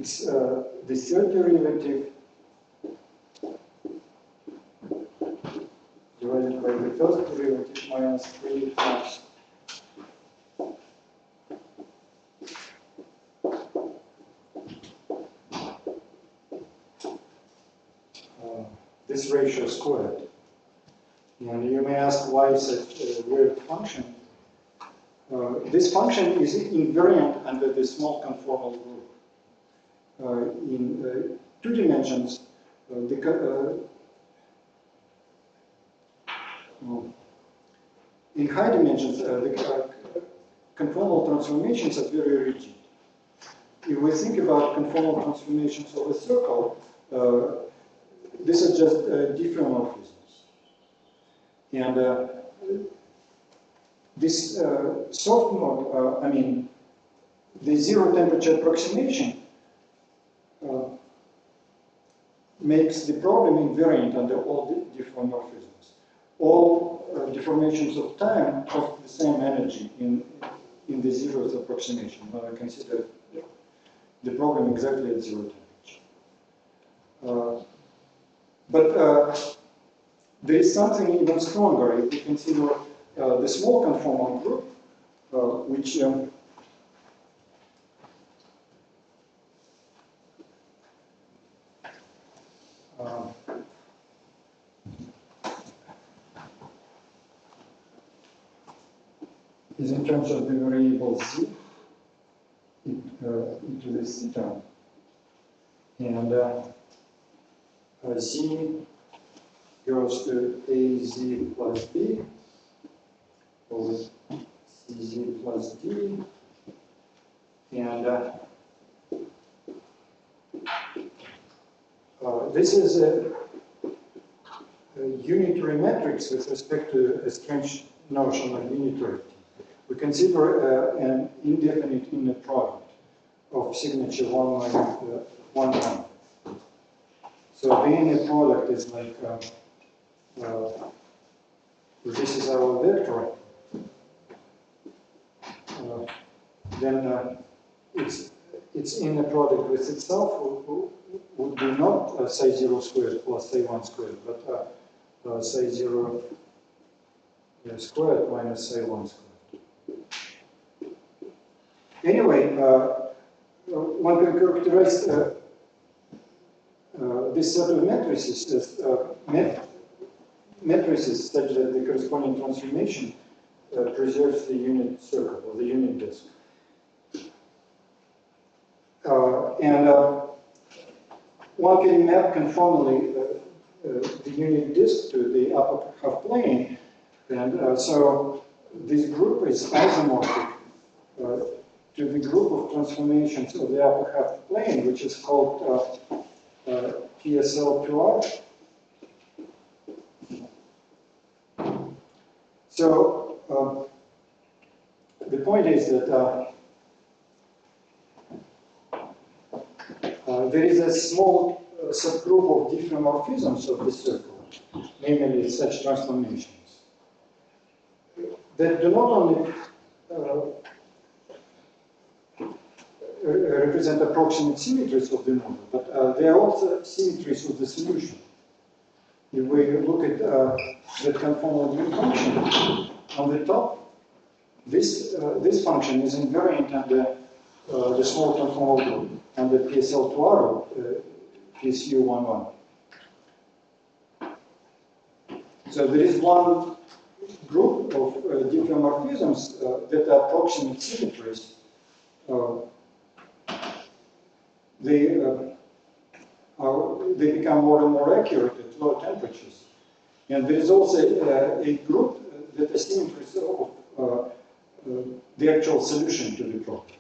it's the third derivative divided by the first derivative minus 3 times this ratio squared. And you may ask why such a weird function. This function is invariant under the small conformal group. In 2 dimensions, in high dimensions, the conformal transformations are very rigid. If we think about conformal transformations of a circle, these are just diffeomorphisms. And this soft mode, the zero temperature approximation makes the problem invariant under all the diffeomorphisms. All deformations of time have the same energy in the zeroth approximation when I consider the problem exactly at zero temperature. But there is something even stronger if we consider the small conformal group, which is in terms of the variable z into the theta, and z goes to az plus b over cz plus d, and this is a unitary matrix with respect to a strange notion of unitarity. We consider an indefinite inner product of signature 1 minus 1 1. So the inner product is like this is our vector. Then its inner product with itself would be not psi 0 squared plus psi 1 squared, but psi 0 squared minus psi 1 squared. Anyway, one can characterize this set of matrices as matrices such that the corresponding transformation preserves the unit circle or the unit disk. And one can map conformally the unit disk to the upper half plane, and so this group is isomorphic to the group of transformations of the upper half plane, which is called PSL2R. So the point is that there is a small subgroup of diffeomorphisms of the circle, namely such transformations, that do not only represent approximate symmetries of the model, but they are also symmetries of the solution. If we look at the conformal green function on the top, this function is invariant under the small conformal group under PSL2R PSU11. So there is one group of diffeomorphisms that are approximate symmetries. They become more and more accurate at low temperatures. And there is also a group that is symmetries of the actual solution to the problem.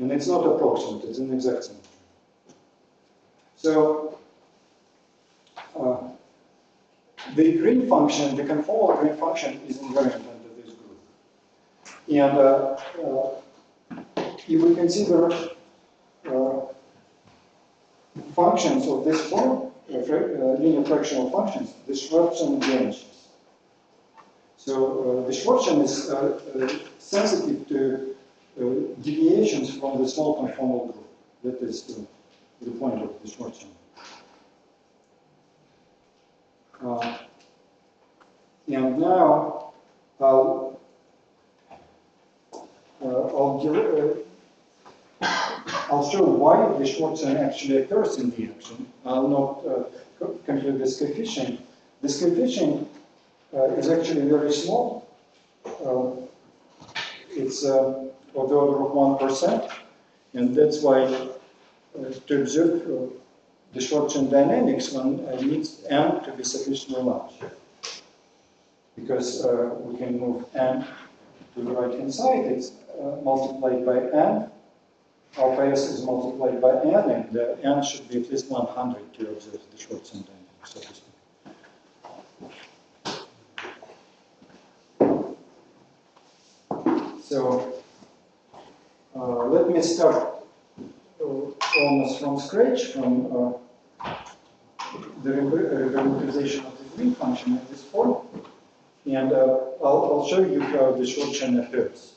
And it's not approximate, it's an exact symmetry. So the green function, the conformal green function, is invariant under this group. And if we consider functions of this form, linear fractional functions, the Schwarzschild vanishes. So the Schwarzschild is sensitive to deviations from the small conformal group. That is the point of the short chain. And now I'll show why the short chain actually occurs in the action. I'll not compute this coefficient. This coefficient is actually very small. It's of the order of 1%, and that's why to observe the short chain dynamics, one needs n to be sufficiently large. Because we can move n to the right-hand side, it's multiplied by n. Alpha s is multiplied by n, and n should be at least 100 to observe the short chain dynamics, so to speak. So let me start almost from scratch, from the regularization of the green function at this point, and I'll show you how the short chain appears.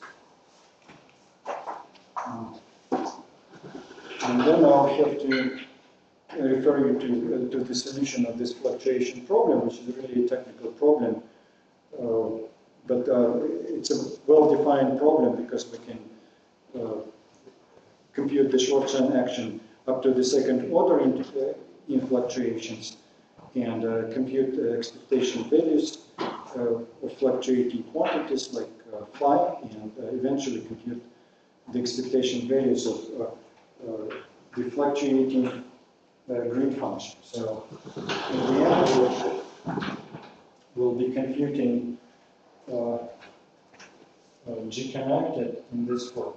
And then I'll have to refer you to the solution of this fluctuation problem, which is really a technical problem. But it's a well-defined problem because we can compute the short chain action up to the second order in fluctuations and compute expectation values of fluctuating quantities like phi, and eventually compute the expectation values of the fluctuating green function. So in the end, we'll be computing G connected in this form.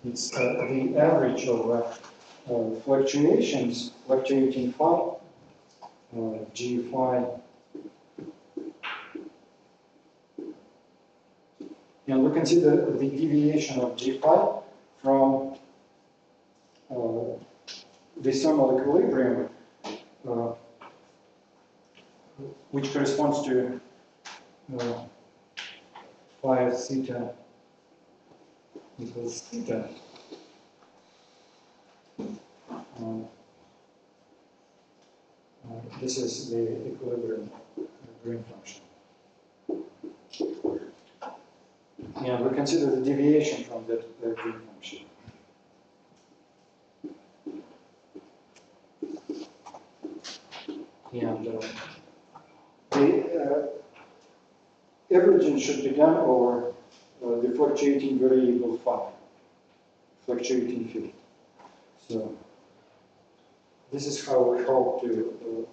It's the average of fluctuations, fluctuating phi, G phi, and we consider the deviation of G phi from the thermal equilibrium, which corresponds to phi of theta equals theta. This is the equilibrium green function. And we consider the deviation from that green function. And the averaging should be done over the fluctuating variable phi, fluctuating field. So this is how we hope to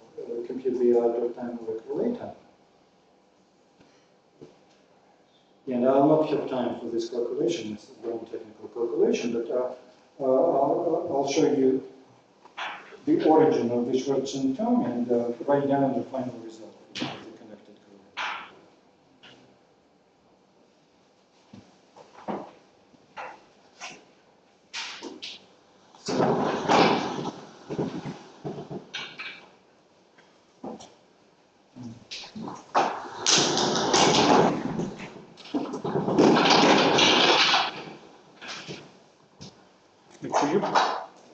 compute the outdoor time molecular later. And I'll not have time for this calculation, it's a very technical calculation, but I'll show you the origin of the short chain term and write down the final result of the connected curve.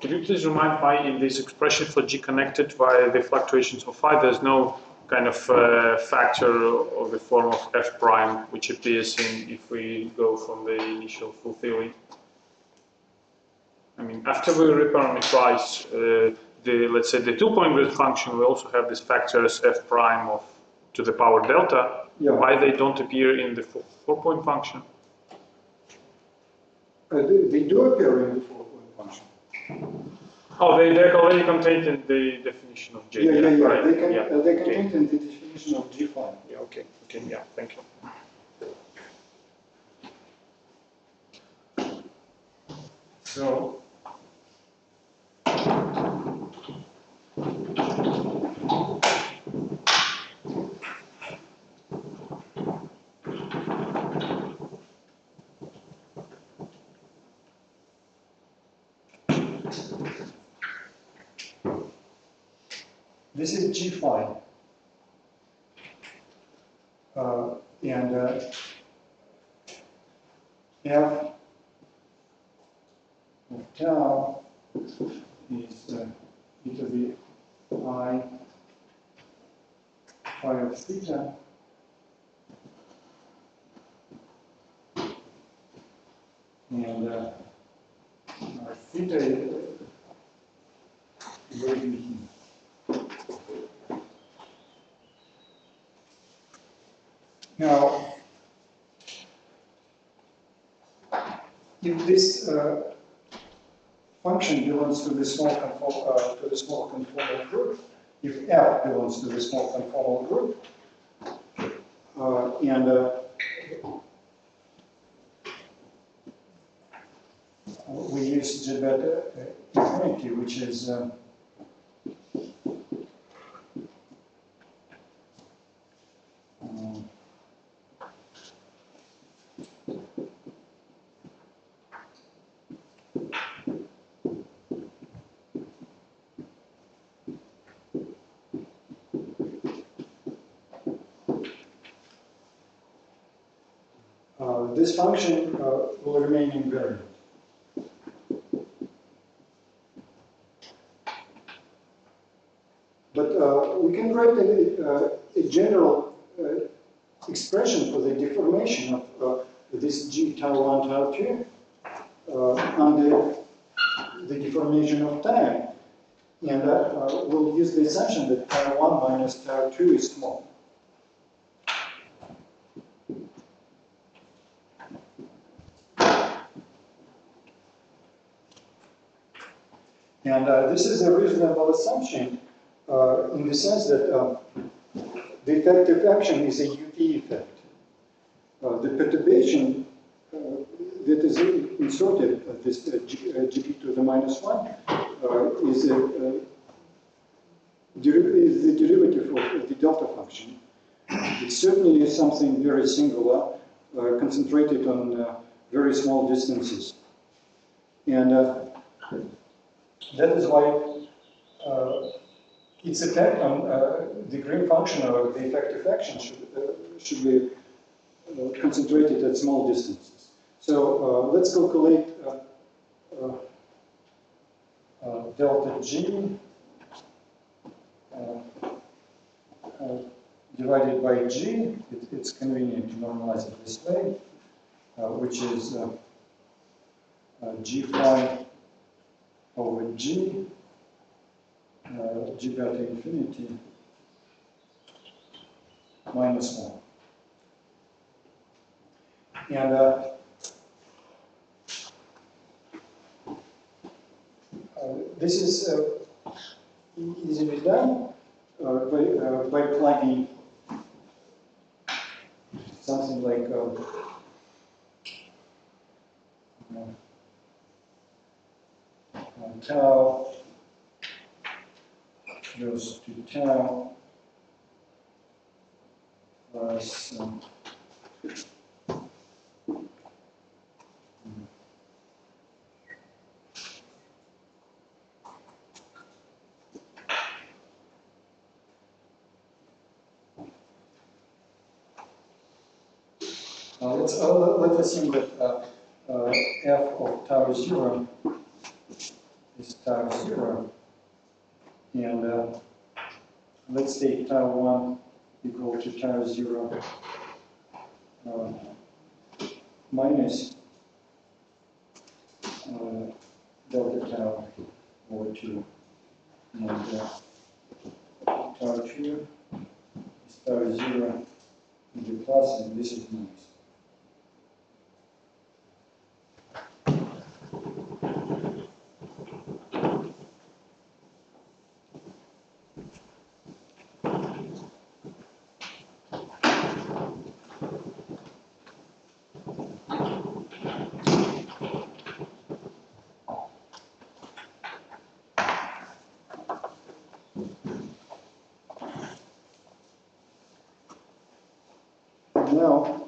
Could you please remind why in this expression for G connected by the fluctuations of phi, there's no kind of factor of the form of f prime, which appears in if we go from the initial full theory? I mean, after we reparameterize let's say the 2-point grid function, we also have these factors f prime of to the power delta. Yeah. Why they don't appear in the 4-point function? They do appear in the 4-point function. Oh, they're already contained in the definition of J. Yeah. Right. They contained in the definition of G phi. Yeah, okay, yeah, thank you. So this is G phi, and f of tau is e to the I phi of theta and theta will be here. Now, if this function belongs to the small conformal group, if F belongs to the small conformal group, and we use G beta infinity, which is this function will remain invariant. But we can write a general expression for the deformation of this G tau 1 tau 2 under the deformation of time. And we'll use the assumption that tau 1 minus tau 2 is small. And this is a reasonable assumption in the sense that the effective action is a UT effect. The perturbation that is inserted at this GB to the minus 1 is the derivative of the delta function. It certainly is something very singular, concentrated on very small distances. And that is why its effect on the green function or the effective action should be concentrated at small distances. So let's calculate delta G divided by G. It's convenient to normalize it this way, which is G phi over G, G beta infinity minus 1. And this is easily done by plugging something like tau goes to tau plus let's assume that f of tau 0 is tau 0, and let's take tau 1 equal to tau 0 minus delta tau over 2, and tau 2 is tau 0 in the plus, and this is minus. Now,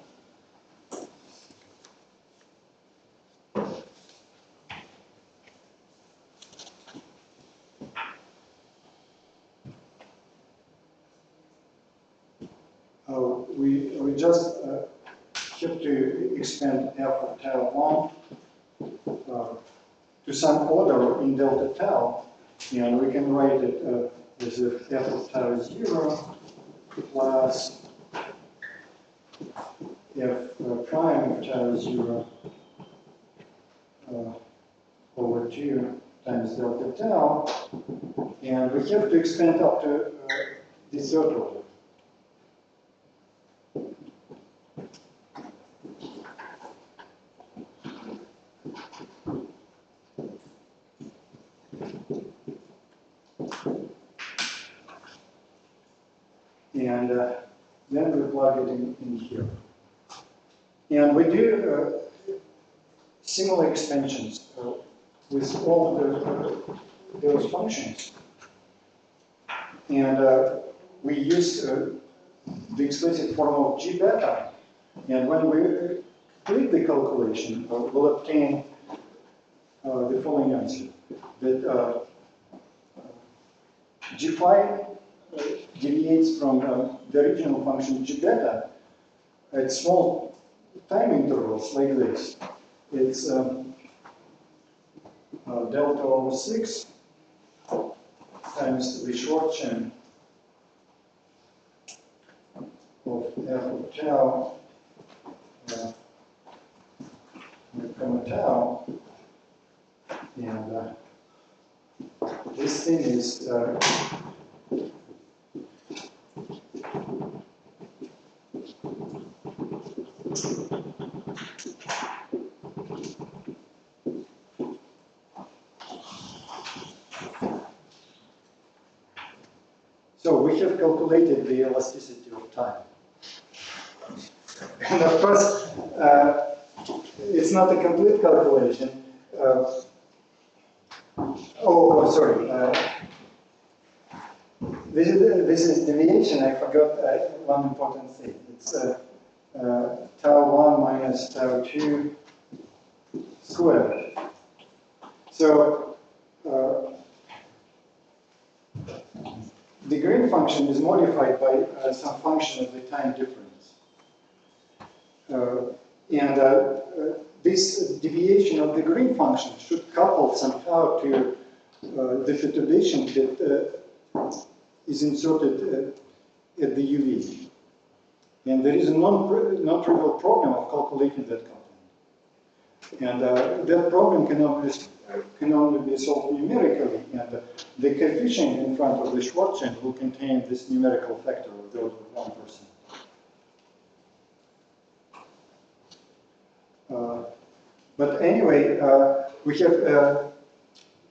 we just have to expand f of tau 1 to some order in delta tau, and we can write it as if f of tau 0 plus f prime of tau 0 over 2 times delta tau, and we have to expand up to the third order. And then we plug it in here. And we do similar expansions with all those functions. And we use the explicit form of G beta. And when we complete the calculation, we'll obtain the following answer. That G phi deviates from the original function G beta at small time intervals like this. It's delta over 6 times the short chain of f of tau comma tau, and this thing is so we have calculated the elasticity of time. And of course, it's not a complete calculation. Sorry. This is deviation. I forgot one important thing. It's tau 1 minus tau 2 squared. So the Green function is modified by some function of the time difference. This deviation of the Green function should couple somehow to the perturbation that is inserted at the UV. And there is a non-trivial problem of calculating that coupling. And that problem can only be solved numerically, and the coefficient in front of the short chain will contain this numerical factor of the order of 1%. But anyway, we have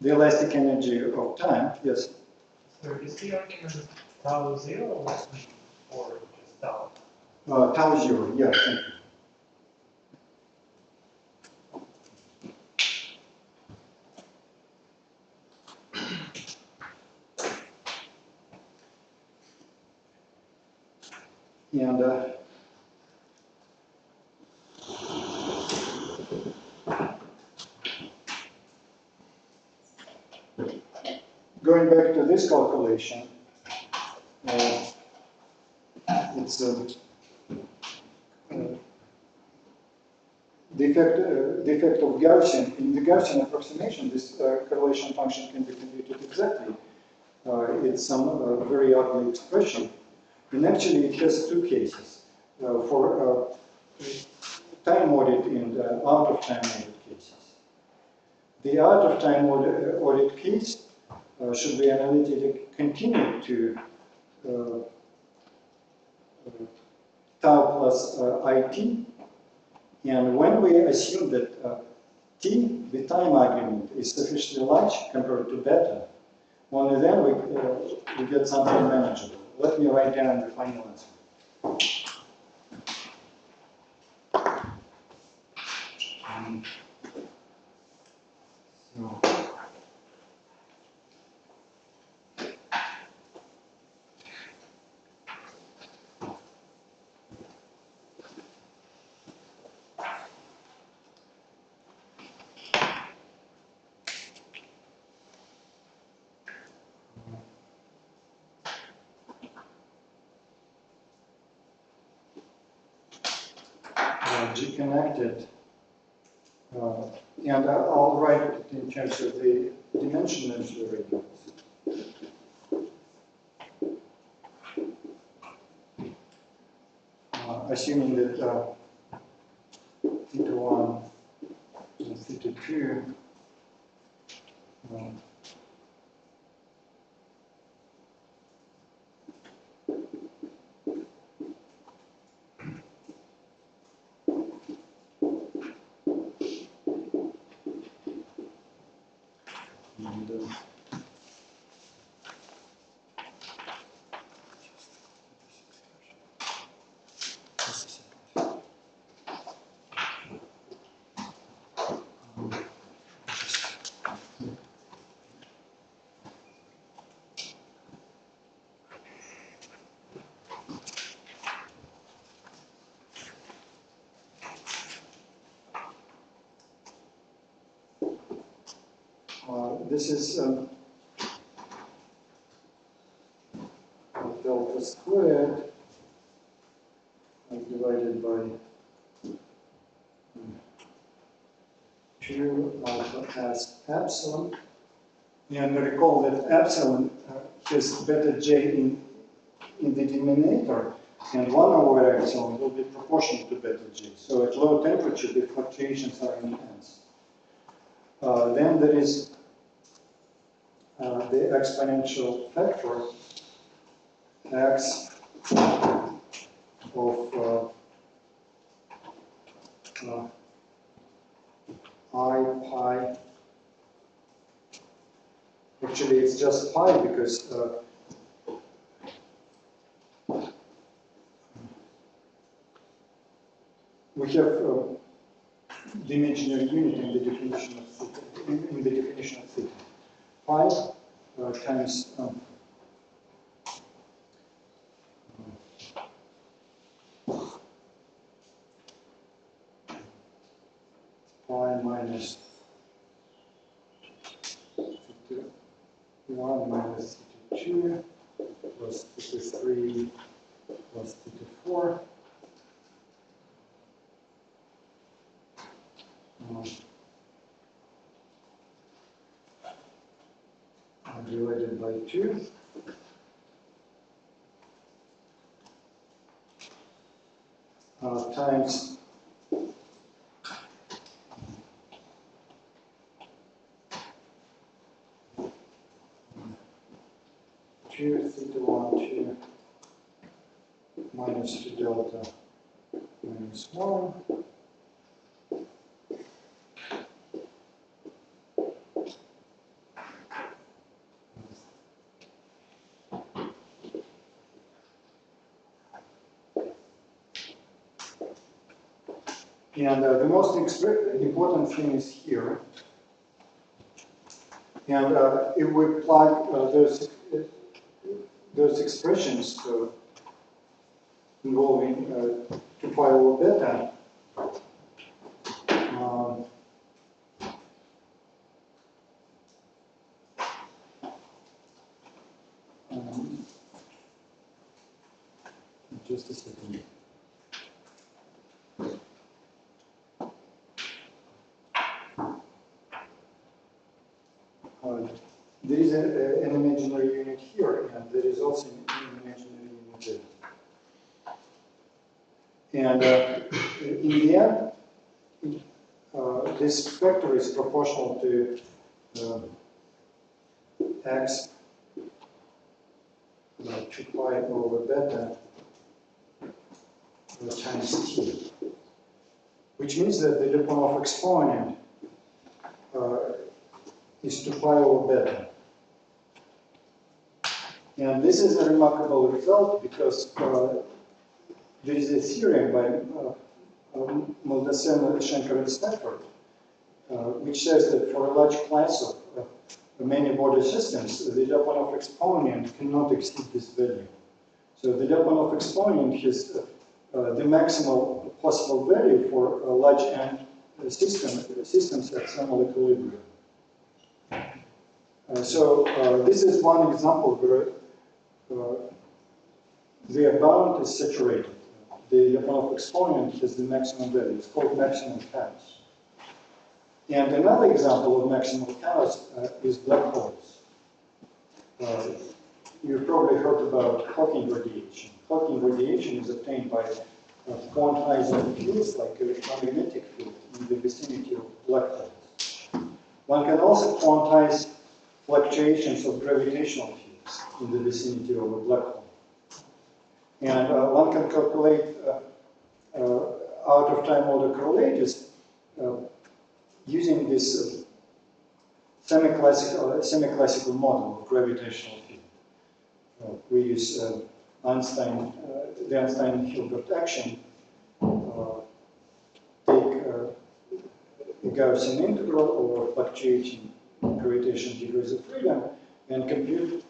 the elastic energy of time. Yes? So is the argument tau 0 or just tau? Tau 0, yeah, thank you. And going back to this calculation, it's the effect of Gaussian. In the Gaussian approximation, this correlation function can be computed exactly. It's some very ugly expression. And actually, it has two cases. For time audit and out of time audit cases. The out of time audit case should be analytically continued to tau plus IT. And when we assume that t, the time argument, is sufficiently large compared to beta, only then we get something manageable. Let me write down the final answer. G connected, and I'll write it in terms of the dimension of the radius. Assuming that theta 1 and theta 2 this is delta squared divided by 2 alpha as epsilon. And recall that epsilon has beta j in the denominator, and 1 over epsilon will be proportional to beta j. So at low temperature, the fluctuations are intense. Then there is the exponential factor x of I pi. Actually, it's just pi because we have the imaginary unit in the definition of theta. In the definition of theta, pi times pi minus theta 1 minus theta 2 plus theta 3 plus theta 4. Divided by 2. Times two theta 1 2 minus 2 delta minus 1. And the most important thing is here. And if we plug those expressions involving 2 pi over beta, just a second. There is an imaginary unit here, and there is also an imaginary unit there. And in the end, this factor is proportional to x 2 pi over beta times t, which means that the Lyapunov exponent is 2 pi over beta. And this is a remarkable result because there is a theorem by Moldavsky, Schenker, and Stafford, which says that for a large class of many border systems, the Lyapunov exponent cannot exceed this value. So the Lyapunov exponent has the maximal possible value for a large n systems at thermal equilibrium. So this is one example where the bound is saturated. the Lyapunov exponent has the maximum value. It's called maximum chaos. And another example of maximum chaos is black holes. You've probably heard about Hawking radiation. Hawking radiation is obtained by quantizing fields like electromagnetic field in the vicinity of black holes. One can also quantize fluctuations of gravitational fields in the vicinity of a black hole. And one can calculate out-of-time order correlators using this semi-classical model of gravitational field. We use the Einstein-Hilbert action, take a Gaussian integral over fluctuating gravitational degrees of freedom and compute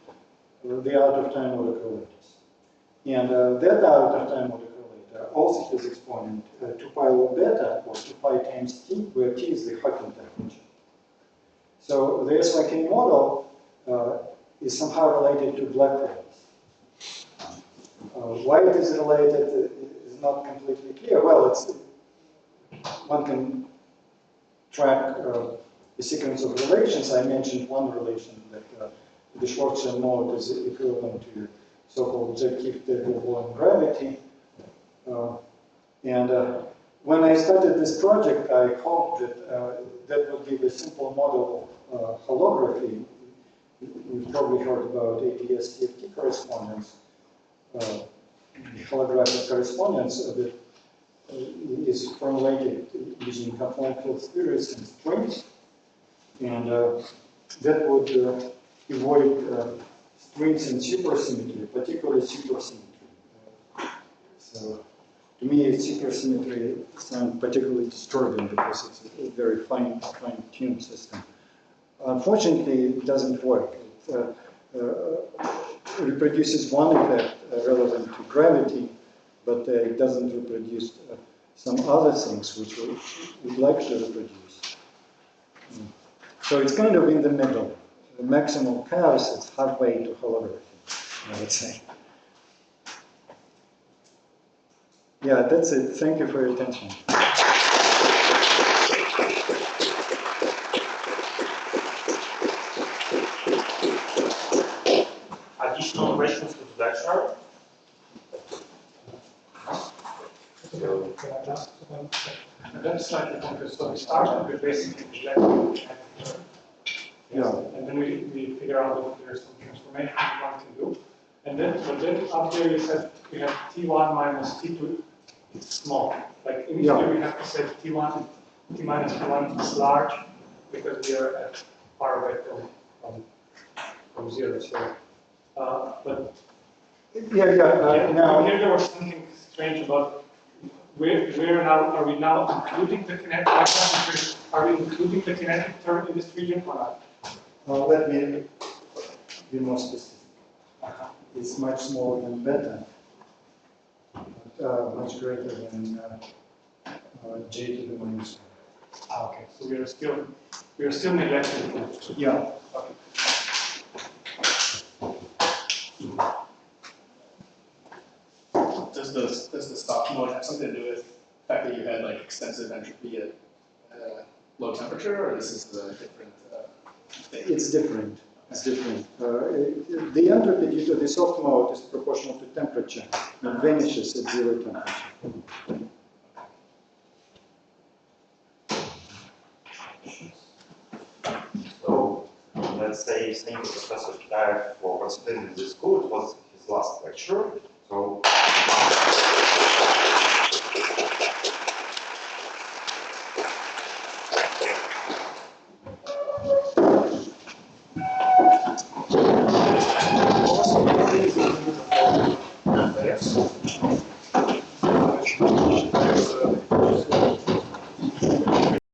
the out-of-time order correlators. And that out-of-time order correlator also has exponent 2 pi log beta, or 2 pi times t, where t is the Hawking temperature. So the SYK model is somehow related to black holes. Why it is related is not completely clear. Well, one can track the sequence of relations. I mentioned one relation that the Schwarzschild mode is equivalent to so-called Kitaev gravity. When I started this project, I hoped that that would give a simple model of holography. You've probably heard about ATS-TFT correspondence, holographic correspondence that is formulated using conformal field theories and strings, and that would avoid strings and supersymmetry, particularly supersymmetry. So, to me, supersymmetry sounds particularly disturbing because it's a very fine-tuned system. Unfortunately, it doesn't work. It reproduces one effect relevant to gravity, but it doesn't reproduce some other things which we would like to reproduce. So it's kind of in the middle. The maximal chaos is halfway to holography, I would say. Yeah, that's it. Thank you for your attention. Additional questions to the lecture? Can I just that's slightly complex. So we start with basically the electric character. Yeah. And then we figure out if there's some transformation one can do. And then up there you said we have T1 minus T2 is small. Like initially we have to say T1, T minus T1 is large because we are at far away from zero. So, but now here there was something strange about where now are we now including the kinetic? Are we including the kinetic term in this region or not? let me be more specific. It's much smaller than beta, but, much greater than j to the minus 1. Okay, so we are still neglecting it. Yeah. Okay. Does the stop mode have something to do with the fact that you had like extensive entropy at low temperature, or this is a different thing? It's different. It's different. The entropy due to the soft mode is proportional to temperature and vanishes at zero temperature. So let's say thank you Professor Kitaev for considering this code. It was his last lecture. So